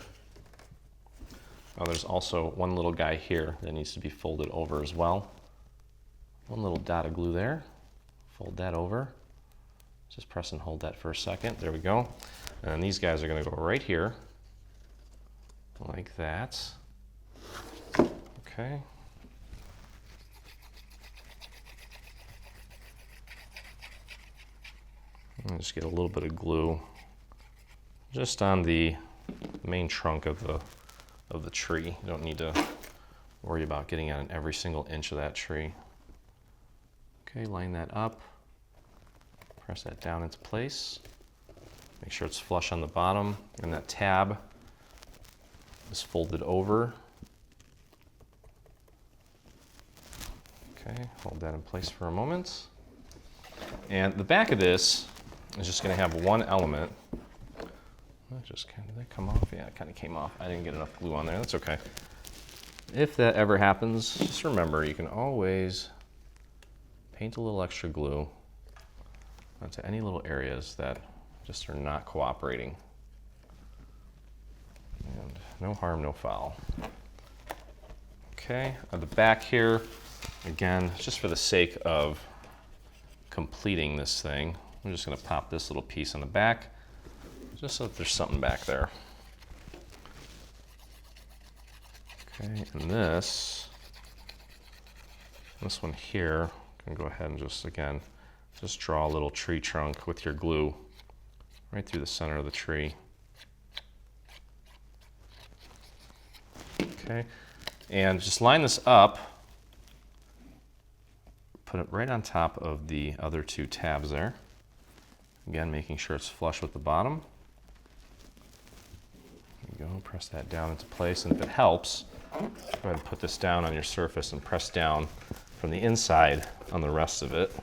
Oh, there's also one little guy here that needs to be folded over as well. One little dot of glue there. Fold that over. Just press and hold that for a second. There we go. And then these guys are going to go right here. Like that. Okay. And just get a little bit of glue just on the main trunk of the tree. You don't need to worry about getting on every single inch of that tree. Okay, line that up. Press that down into place. Make sure it's flush on the bottom, and that tab is folded over. Okay, hold that in place for a moment. And the back of this is just going to have one element. Did that come off? Yeah, it kind of came off. I didn't get enough glue on there. That's okay. If that ever happens, just remember you can always paint a little extra glue onto any little areas that just are not cooperating. And no harm, no foul. Okay, at the back here, again, just for the sake of completing this thing, I'm just going to pop this little piece on the back, just so that there's something back there. Okay, and this one here, you can go ahead and just draw a little tree trunk with your glue right through the center of the tree. Okay, and just line this up, put it right on top of the other two tabs there. Again, making sure it's flush with the bottom. There you go, press that down into place, and if it helps, go ahead and put this down on your surface and press down from the inside on the rest of it.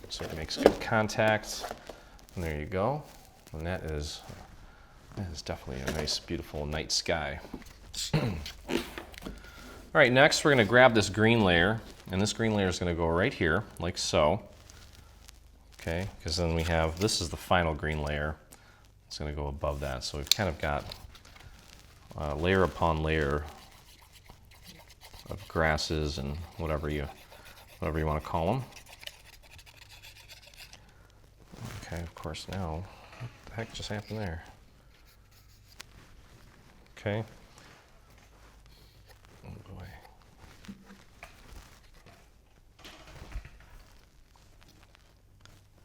So it makes good contact, and there you go. And that is definitely a nice, beautiful night sky. All right, next we're going to grab this green layer, and this green layer is going to go right here, like so. Okay, because then we have, this is the final green layer. It's going to go above that. So we've kind of got layer upon layer of grasses and whatever you want to call them. Okay, of course now, what the heck just happened there? Okay. Oh boy.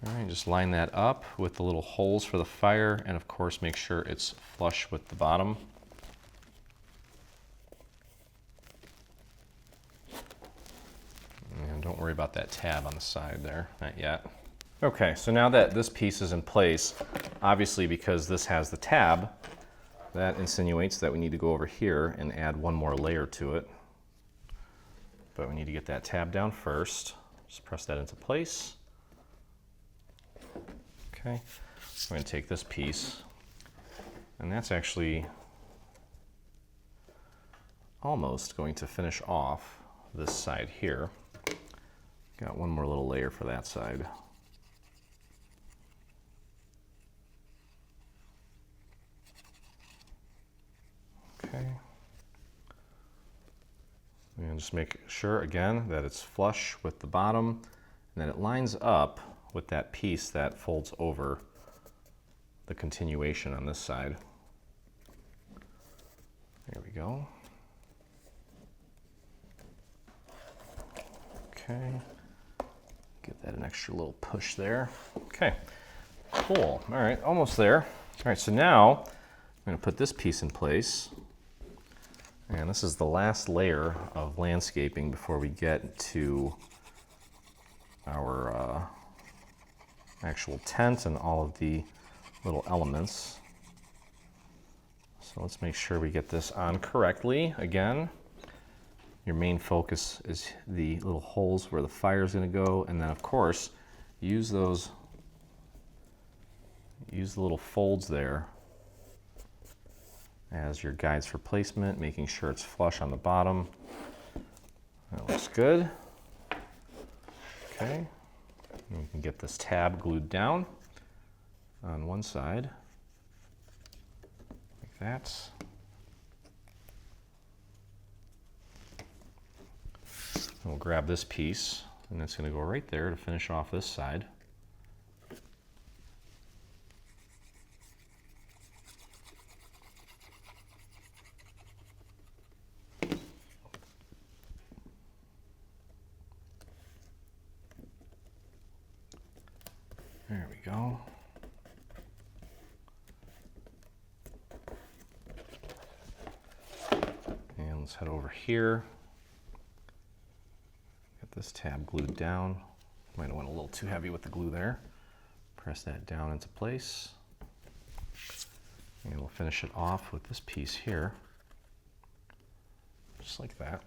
All right, just line that up with the little holes for the fire, and of course make sure it's flush with the bottom. And don't worry about that tab on the side there, not yet. Okay, so now that this piece is in place, obviously because this has the tab, that insinuates that we need to go over here and add one more layer to it. But we need to get that tab down first. Just press that into place. Okay, I'm going to take this piece, and that's actually almost going to finish off this side here. Got one more little layer for that side. Okay. And just make sure, again, that it's flush with the bottom and that it lines up with that piece that folds over the continuation on this side. There we go. Okay. Give that an extra little push there. Okay, cool. All right, almost there. All right, so now I'm going to put this piece in place. And this is the last layer of landscaping before we get to our actual tent and all of the little elements. So let's make sure we get this on correctly. Again, your main focus is the little holes where the fire is going to go, and then of course use the little folds there as your guides for placement, making sure it's flush on the bottom. That looks good. Okay, and we can get this tab glued down on one side, like that. And we'll grab this piece, and it's going to go right there to finish off this side. There we go. And let's head over here. Get this tab glued down. Might have went a little too heavy with the glue there. Press that down into place. And we'll finish it off with this piece here. Just like that.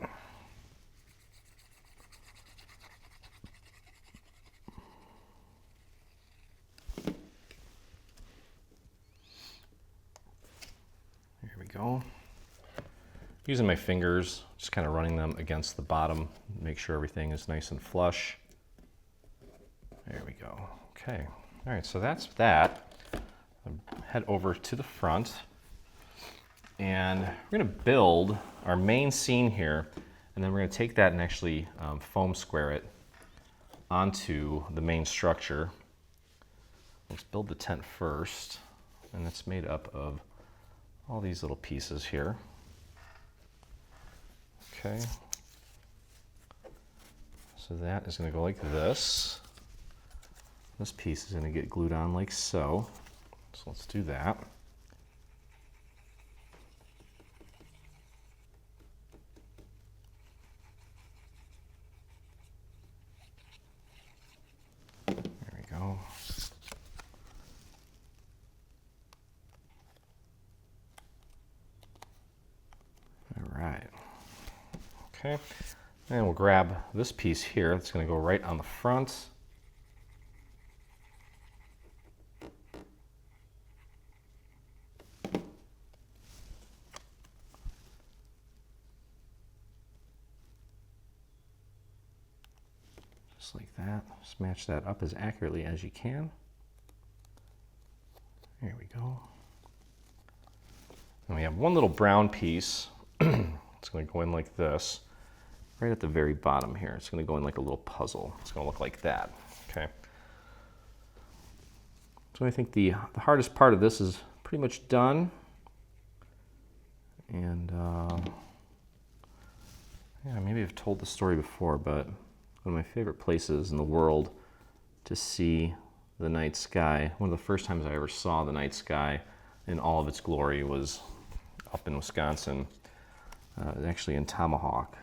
Go. Using my fingers, just kind of running them against the bottom, make sure everything is nice and flush. There we go. Okay. All right, so that's that. I'll head over to the front, and we're going to build our main scene here, and then we're going to take that and actually foam square it onto the main structure. Let's build the tent first, and it's made up of all these little pieces here. Okay. So that is going to go like this. This piece is going to get glued on like so. So let's do that. There we go. Okay, and we'll grab this piece here. It's going to go right on the front. Just like that. Just match that up as accurately as you can. There we go. And we have one little brown piece. It's going to go in like this. Right at the very bottom here. It's going to go in like a little puzzle. It's going to look like that. Okay. So I think the hardest part of this is pretty much done. And yeah, maybe I've told the story before, but one of my favorite places in the world to see the night sky, one of the first times I ever saw the night sky in all of its glory was up in Wisconsin, actually in Tomahawk.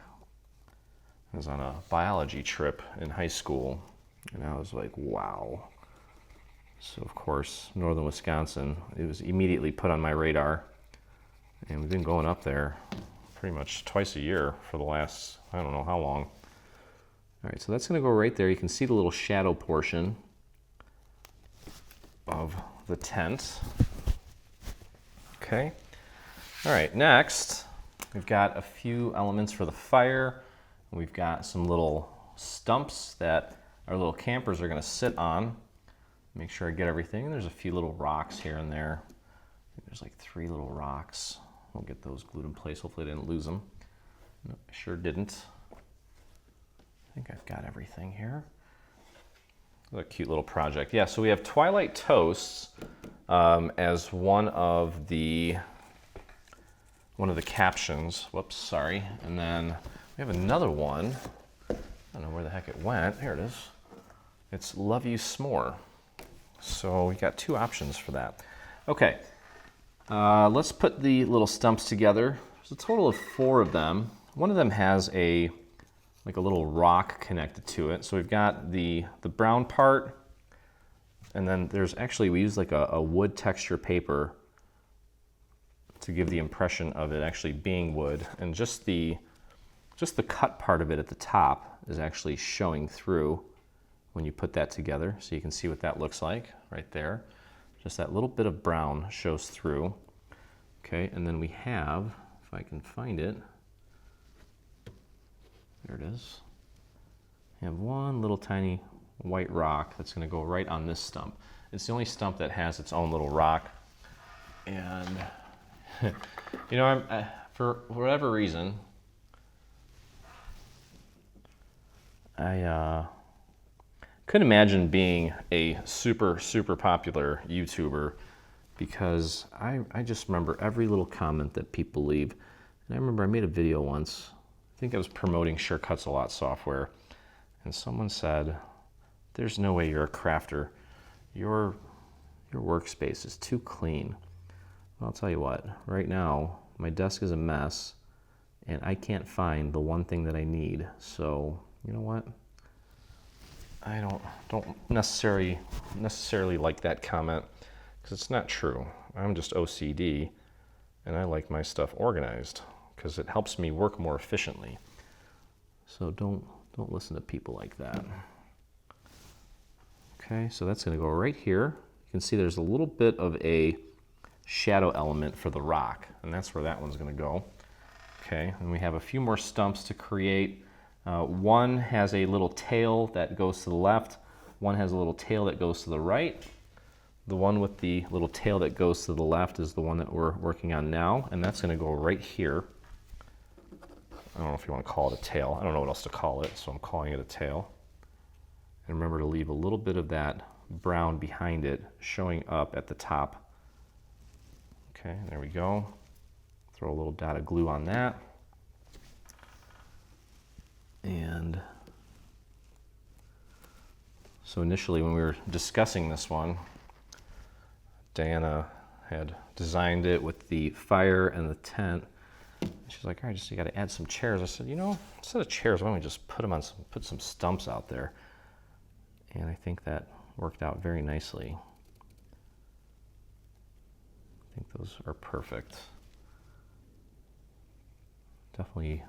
I was on a biology trip in high school, and I was like, wow. So of course, northern Wisconsin, it was immediately put on my radar, and we've been going up there pretty much twice a year for the last, I don't know how long. All right, so that's gonna go right there. You can see the little shadow portion of the tent. Okay, all right, next, we've got a few elements for the fire. We've got some little stumps that our little campers are going to sit on. Make sure I get everything. There's a few little rocks here and there. I think there's like 3 little rocks. We'll get those glued in place. Hopefully I didn't lose them. No, I sure didn't. I think I've got everything here. What a cute little project. Yeah, so we have Twilight Toasts as one of the captions. Whoops, sorry. And then we have another one. I don't know where the heck it went. Here it is. It's Love You S'more. So we got two options for that. Okay, let's put the little stumps together. There's a total of 4 of them. One of them has a little rock connected to it. So we've got the brown part, and then there's actually, we use like a wood texture paper to give the impression of it actually being wood, and just the cut part of it at the top is actually showing through when you put that together. So you can see what that looks like right there. Just that little bit of brown shows through. Okay, and then we have, if I can find it, there it is. We have one little tiny white rock that's going to go right on this stump. It's the only stump that has its own little rock. And, you know, for whatever reason, I couldn't imagine being a super popular YouTuber, because I just remember every little comment that people leave. And I remember I made a video once, I think I was promoting SureCuts a Lot software, and someone said, "There's no way you're a crafter. Your workspace is too clean." Well, I'll tell you what, right now my desk is a mess and I can't find the one thing that I need. So, you know what? I don't necessarily like that comment, because it's not true. I'm just OCD, and I like my stuff organized because it helps me work more efficiently. So don't listen to people like that. Okay, so that's going to go right here. You can see there's a little bit of a shadow element for the rock, and that's where that one's going to go. Okay, and we have a few more stumps to create. One has a little tail that goes to the left. One has a little tail that goes to the right. The one with the little tail that goes to the left is the one that we're working on now, and that's going to go right here. I don't know if you want to call it a tail. I don't know what else to call it, so I'm calling it a tail. And remember to leave a little bit of that brown behind it showing up at the top. Okay, there we go. Throw a little dot of glue on that. And so initially when we were discussing this one, Diana had designed it with the fire and the tent. She's like, "All right, you got to add some chairs." I said, "You know, instead of chairs, why don't we just put some stumps out there?" And I think that worked out very nicely. I think those are perfect. Definitely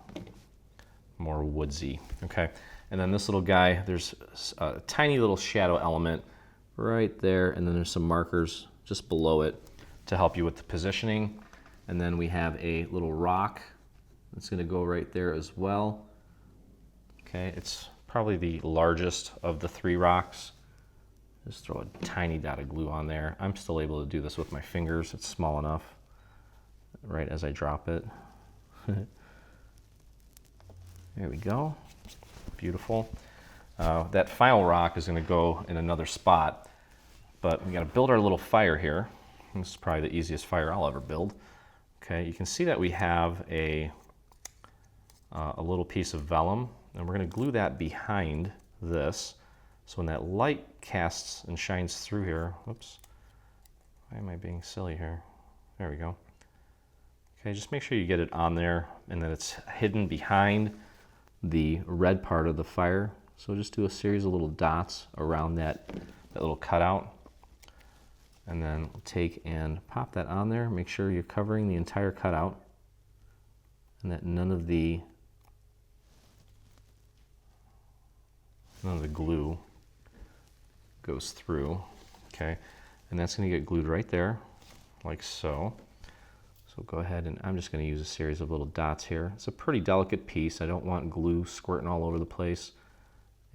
more woodsy. Okay, and then this little guy, there's a tiny little shadow element right there, and then there's some markers just below it to help you with the positioning. And then we have a little rock that's going to go right there as well. Okay, it's probably the largest of the 3 rocks. Just throw a tiny dot of glue on there. I'm still able to do this with my fingers. It's small enough right as I drop it. There we go. Beautiful. That final rock is going to go in another spot, but we got to build our little fire here. This is probably the easiest fire I'll ever build. Okay, you can see that we have a little piece of vellum, and we're going to glue that behind this. So when that light casts and shines through here, whoops, why am I being silly here? There we go. Okay, just make sure you get it on there and that it's hidden behind the red part of the fire. So just do a series of little dots around that little cutout. And then take and pop that on there. Make sure you're covering the entire cutout and that none of the glue goes through. Okay, and that's going to get glued right there, like so. So go ahead, and I'm just going to use a series of little dots here. It's a pretty delicate piece. I don't want glue squirting all over the place,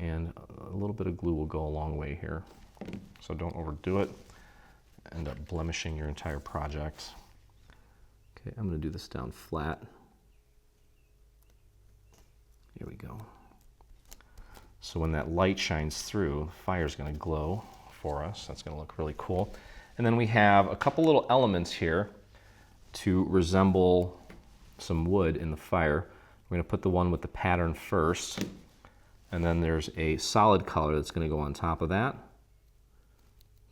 and a little bit of glue will go a long way here. So don't overdo it. End up blemishing your entire project. Okay, I'm going to do this down flat. Here we go. So when that light shines through, the fire is going to glow for us. That's going to look really cool. And then we have a couple little elements here to resemble some wood in the fire. We're going to put the one with the pattern first, and then there's a solid color that's going to go on top of that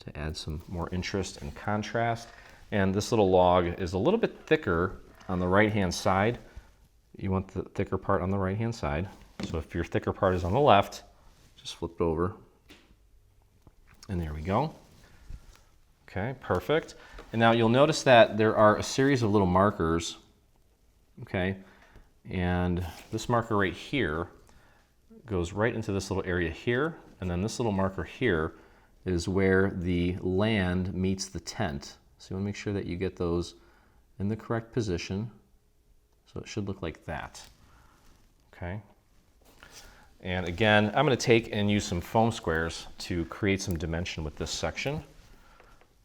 to add some more interest and contrast. And this little log is a little bit thicker on the right-hand side. You want the thicker part on the right-hand side. So if your thicker part is on the left, just flip it over. And there we go. Okay, perfect. And now you'll notice that there are a series of little markers, okay? And this marker right here goes right into this little area here, and then this little marker here is where the land meets the tent. So you want to make sure that you get those in the correct position. So it should look like that, okay? And again, I'm going to take and use some foam squares to create some dimension with this section.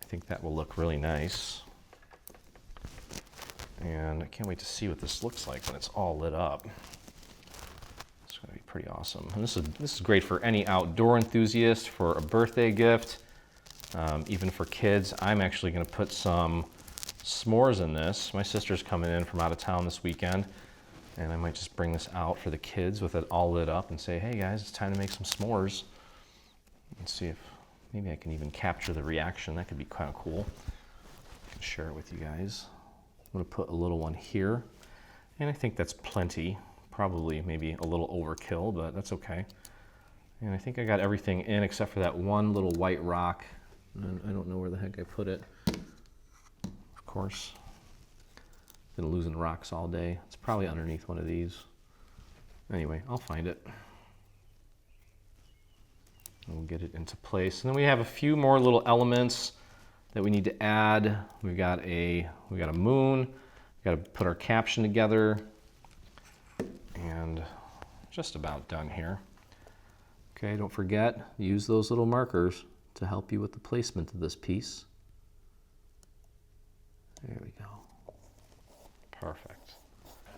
I think that will look really nice. And I can't wait to see what this looks like when it's all lit up. It's going to be pretty awesome. And this is great for any outdoor enthusiast, for a birthday gift, even for kids. I'm actually going to put some s'mores in this. My sister's coming in from out of town this weekend, and I might just bring this out for the kids with it all lit up and say, hey guys, it's time to make some s'mores. Let's see if maybe I can even capture the reaction. That could be kind of cool. I can share it with you guys. I'm going to put a little one here, and I think that's plenty. Probably maybe a little overkill, but that's okay. And I think I got everything in except for that one little white rock. And I don't know where the heck I put it. Of course. Been losing rocks all day. It's probably underneath one of these. Anyway, I'll find it. We'll get it into place. And then we have a few more little elements that we need to add. We got a moon. We got to put our caption together. And just about done here. Okay, don't forget, use those little markers to help you with the placement of this piece. There we go. Perfect.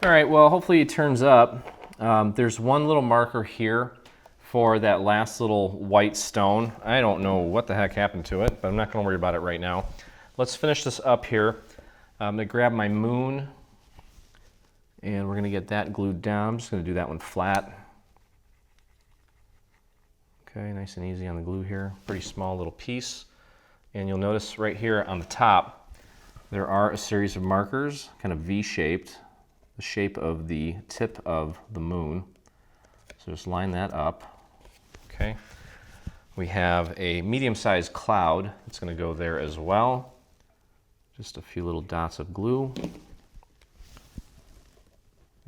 All right, well, hopefully it turns up. There's one little marker here for that last little white stone. I don't know what the heck happened to it, but I'm not going to worry about it right now. Let's finish this up here. I'm going to grab my moon, and we're going to get that glued down. I'm just going to do that one flat. Okay, nice and easy on the glue here. Pretty small little piece. And you'll notice right here on the top, there are a series of markers, kind of V-shaped, the shape of the tip of the moon. So just line that up, okay? We have a medium-sized cloud that's going to go there as well. Just a few little dots of glue.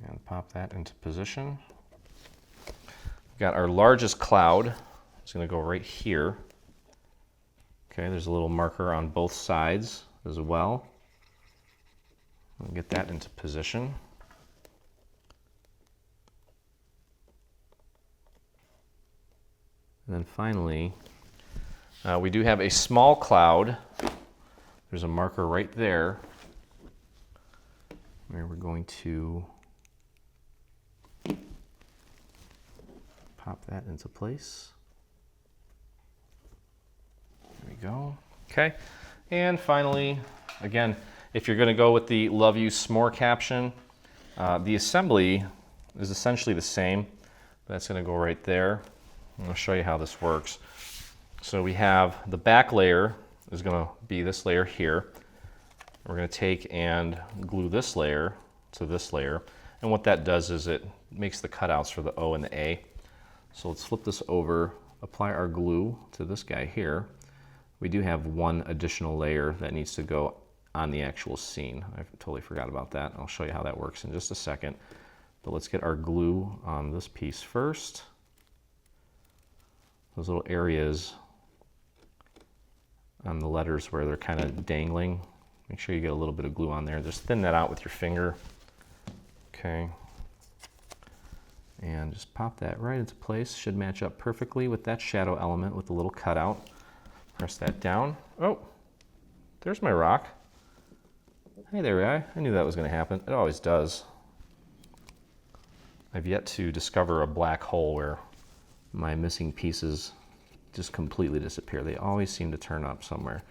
And pop that into position. We've got our largest cloud. It's going to go right here. Okay, there's a little marker on both sides as well. We'll get that into position. And then finally, we do have a small cloud. There's a marker right there where we're going to pop that into place. There we go. Okay. And finally, again, if you're going to go with the Love You S'more caption, the assembly is essentially the same. That's going to go right there. I'll show you how this works. So we have the back layer is going to be this layer here. We're going to take and glue this layer to this layer. And what that does is it makes the cutouts for the O and the A. So let's flip this over, apply our glue to this guy here. We do have one additional layer that needs to go on the actual scene. I totally forgot about that. I'll show you how that works in just a second. But let's get our glue on this piece first. Those little areas on the letters where they're kind of dangling, make sure you get a little bit of glue on there. Just thin that out with your finger. Okay. And just pop that right into place. Should match up perfectly with that shadow element with the little cutout. Press that down. Oh, there's my rock. Hey there, guy. I knew that was going to happen. It always does. I've yet to discover a black hole where my missing pieces just completely disappear. They always seem to turn up somewhere,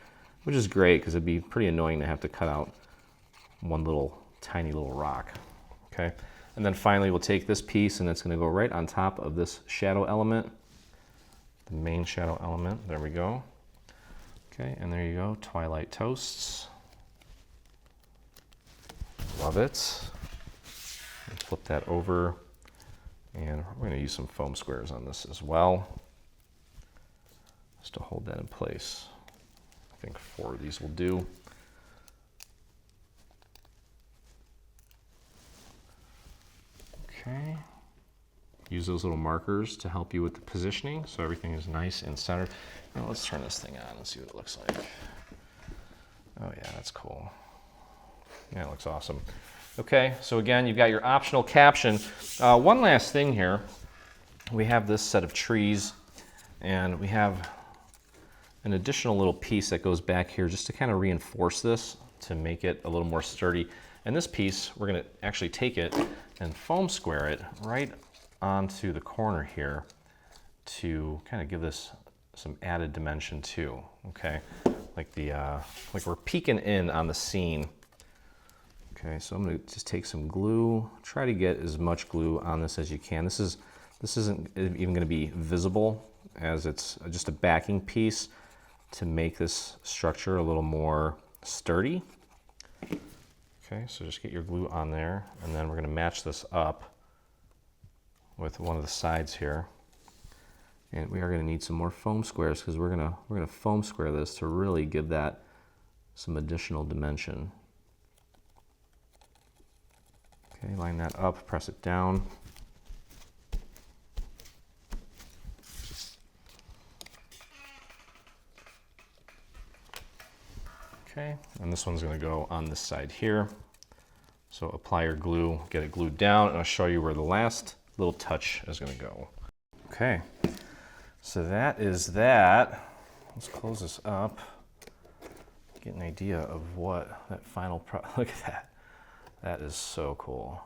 which is great because it'd be pretty annoying to have to cut out one little tiny little rock. Okay, and then finally we'll take this piece and it's going to go right on top of this shadow element, the main shadow element. There we go. Okay, and there you go, Twilight Toasts. Love it. Flip that over, and we're going to use some foam squares on this as well, just to hold that in place. I think 4 of these will do. Okay. Use those little markers to help you with the positioning so everything is nice and centered. Now let's turn this thing on and see what it looks like. Oh yeah, that's cool. Yeah, it looks awesome. Okay, so again, you've got your optional caption. One last thing here. We have this set of trees, and we have an additional little piece that goes back here just to kind of reinforce this, to make it a little more sturdy. And this piece, we're going to actually take it and foam square it right onto the corner here to kind of give this some added dimension too. Okay, like we're peeking in on the scene. Okay, so I'm going to just take some glue. Try to get as much glue on this as you can. This isn't even going to be visible, as it's just a backing piece to make this structure a little more sturdy. Okay, so just get your glue on there, and then we're going to match this up with one of the sides here. And we are going to need some more foam squares because we're going to foam square this to really give that some additional dimension. Okay, line that up, press it down. Okay, and this one's going to go on this side here. So apply your glue, get it glued down, and I'll show you where the last little touch is going to go. Okay, so that is that. Let's close this up. Get an idea of what that final look at that. That is so cool.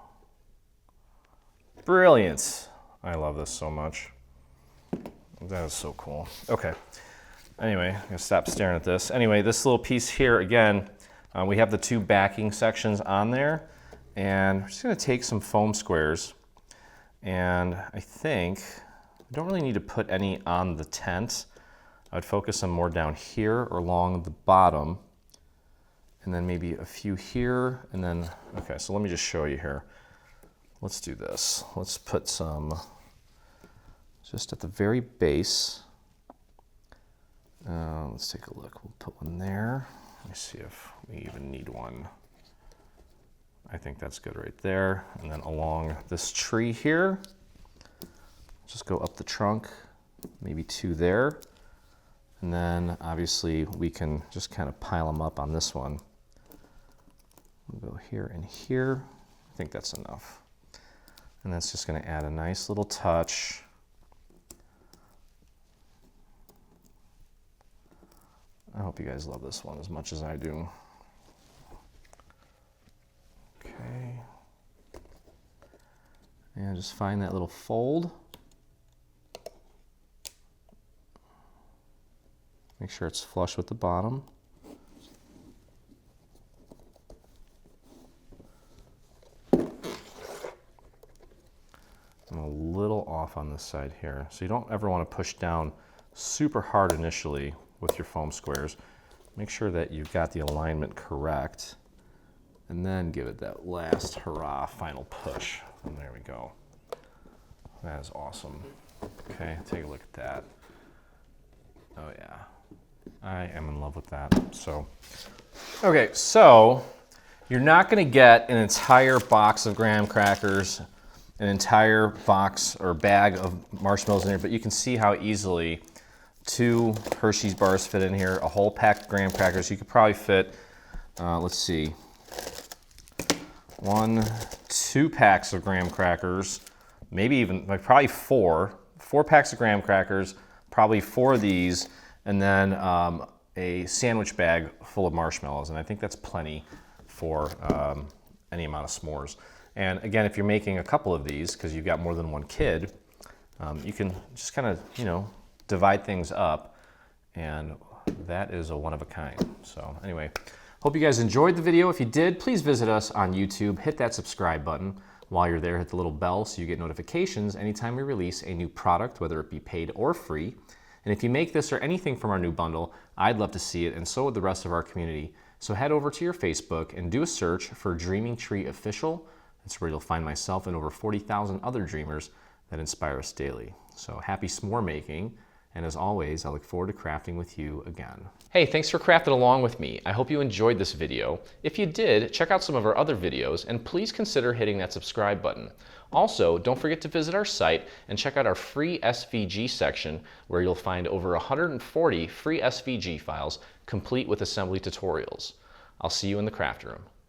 Brilliant. I love this so much. That is so cool. Okay. Anyway, I'm gonna stop staring at this. Anyway, this little piece here, again, we have the 2 backing sections on there, and we're just gonna take some foam squares, and I think I don't really need to put any on the tent. I would focus them more down here or along the bottom, and then maybe a few here, and then, okay, so let me just show you here. Let's do this. Let's put some just at the very base. Let's take a look. We'll put one there. Let me see if we even need one. I think that's good right there. And then along this tree here, just go up the trunk, maybe 2 there. And then obviously we can just kind of pile them up on this one. We'll go here and here. I think that's enough. And that's just going to add a nice little touch. I hope you guys love this one as much as I do. Okay. And just find that little fold. Make sure it's flush with the bottom. I'm a little off on this side here. So you don't ever want to push down super hard initially with your foam squares. Make sure that you've got the alignment correct, and then give it that last hurrah final push. And there we go. That is awesome. Okay, take a look at that. Oh yeah, I am in love with that. So, okay, so you're not gonna get an entire box of graham crackers, an entire box or bag of marshmallows in here, but you can see how easily 2 Hershey's bars fit in here, a whole pack of graham crackers. You could probably fit, let's see, 1, 2 packs of graham crackers, maybe even like probably 4 packs of graham crackers, probably 4 of these, and then a sandwich bag full of marshmallows. And I think that's plenty for any amount of s'mores. And again, if you're making a couple of these, because you've got more than one kid, you can just kind of, divide things up, and that is a one of a kind. So anyway, hope you guys enjoyed the video. If you did, please visit us on YouTube, hit that subscribe button. While you're there, hit the little bell so you get notifications anytime we release a new product, whether it be paid or free. And if you make this or anything from our new bundle, I'd love to see it, and so would the rest of our community. So head over to your Facebook and do a search for Dreaming Tree Official. That's where you'll find myself and over 40,000 other dreamers that inspire us daily. So happy s'more making. And as always, I look forward to crafting with you again. Hey, thanks for crafting along with me. I hope you enjoyed this video. If you did, check out some of our other videos, and please consider hitting that subscribe button. Also, don't forget to visit our site and check out our free SVG section, where you'll find over 140 free SVG files complete with assembly tutorials. I'll see you in the craft room.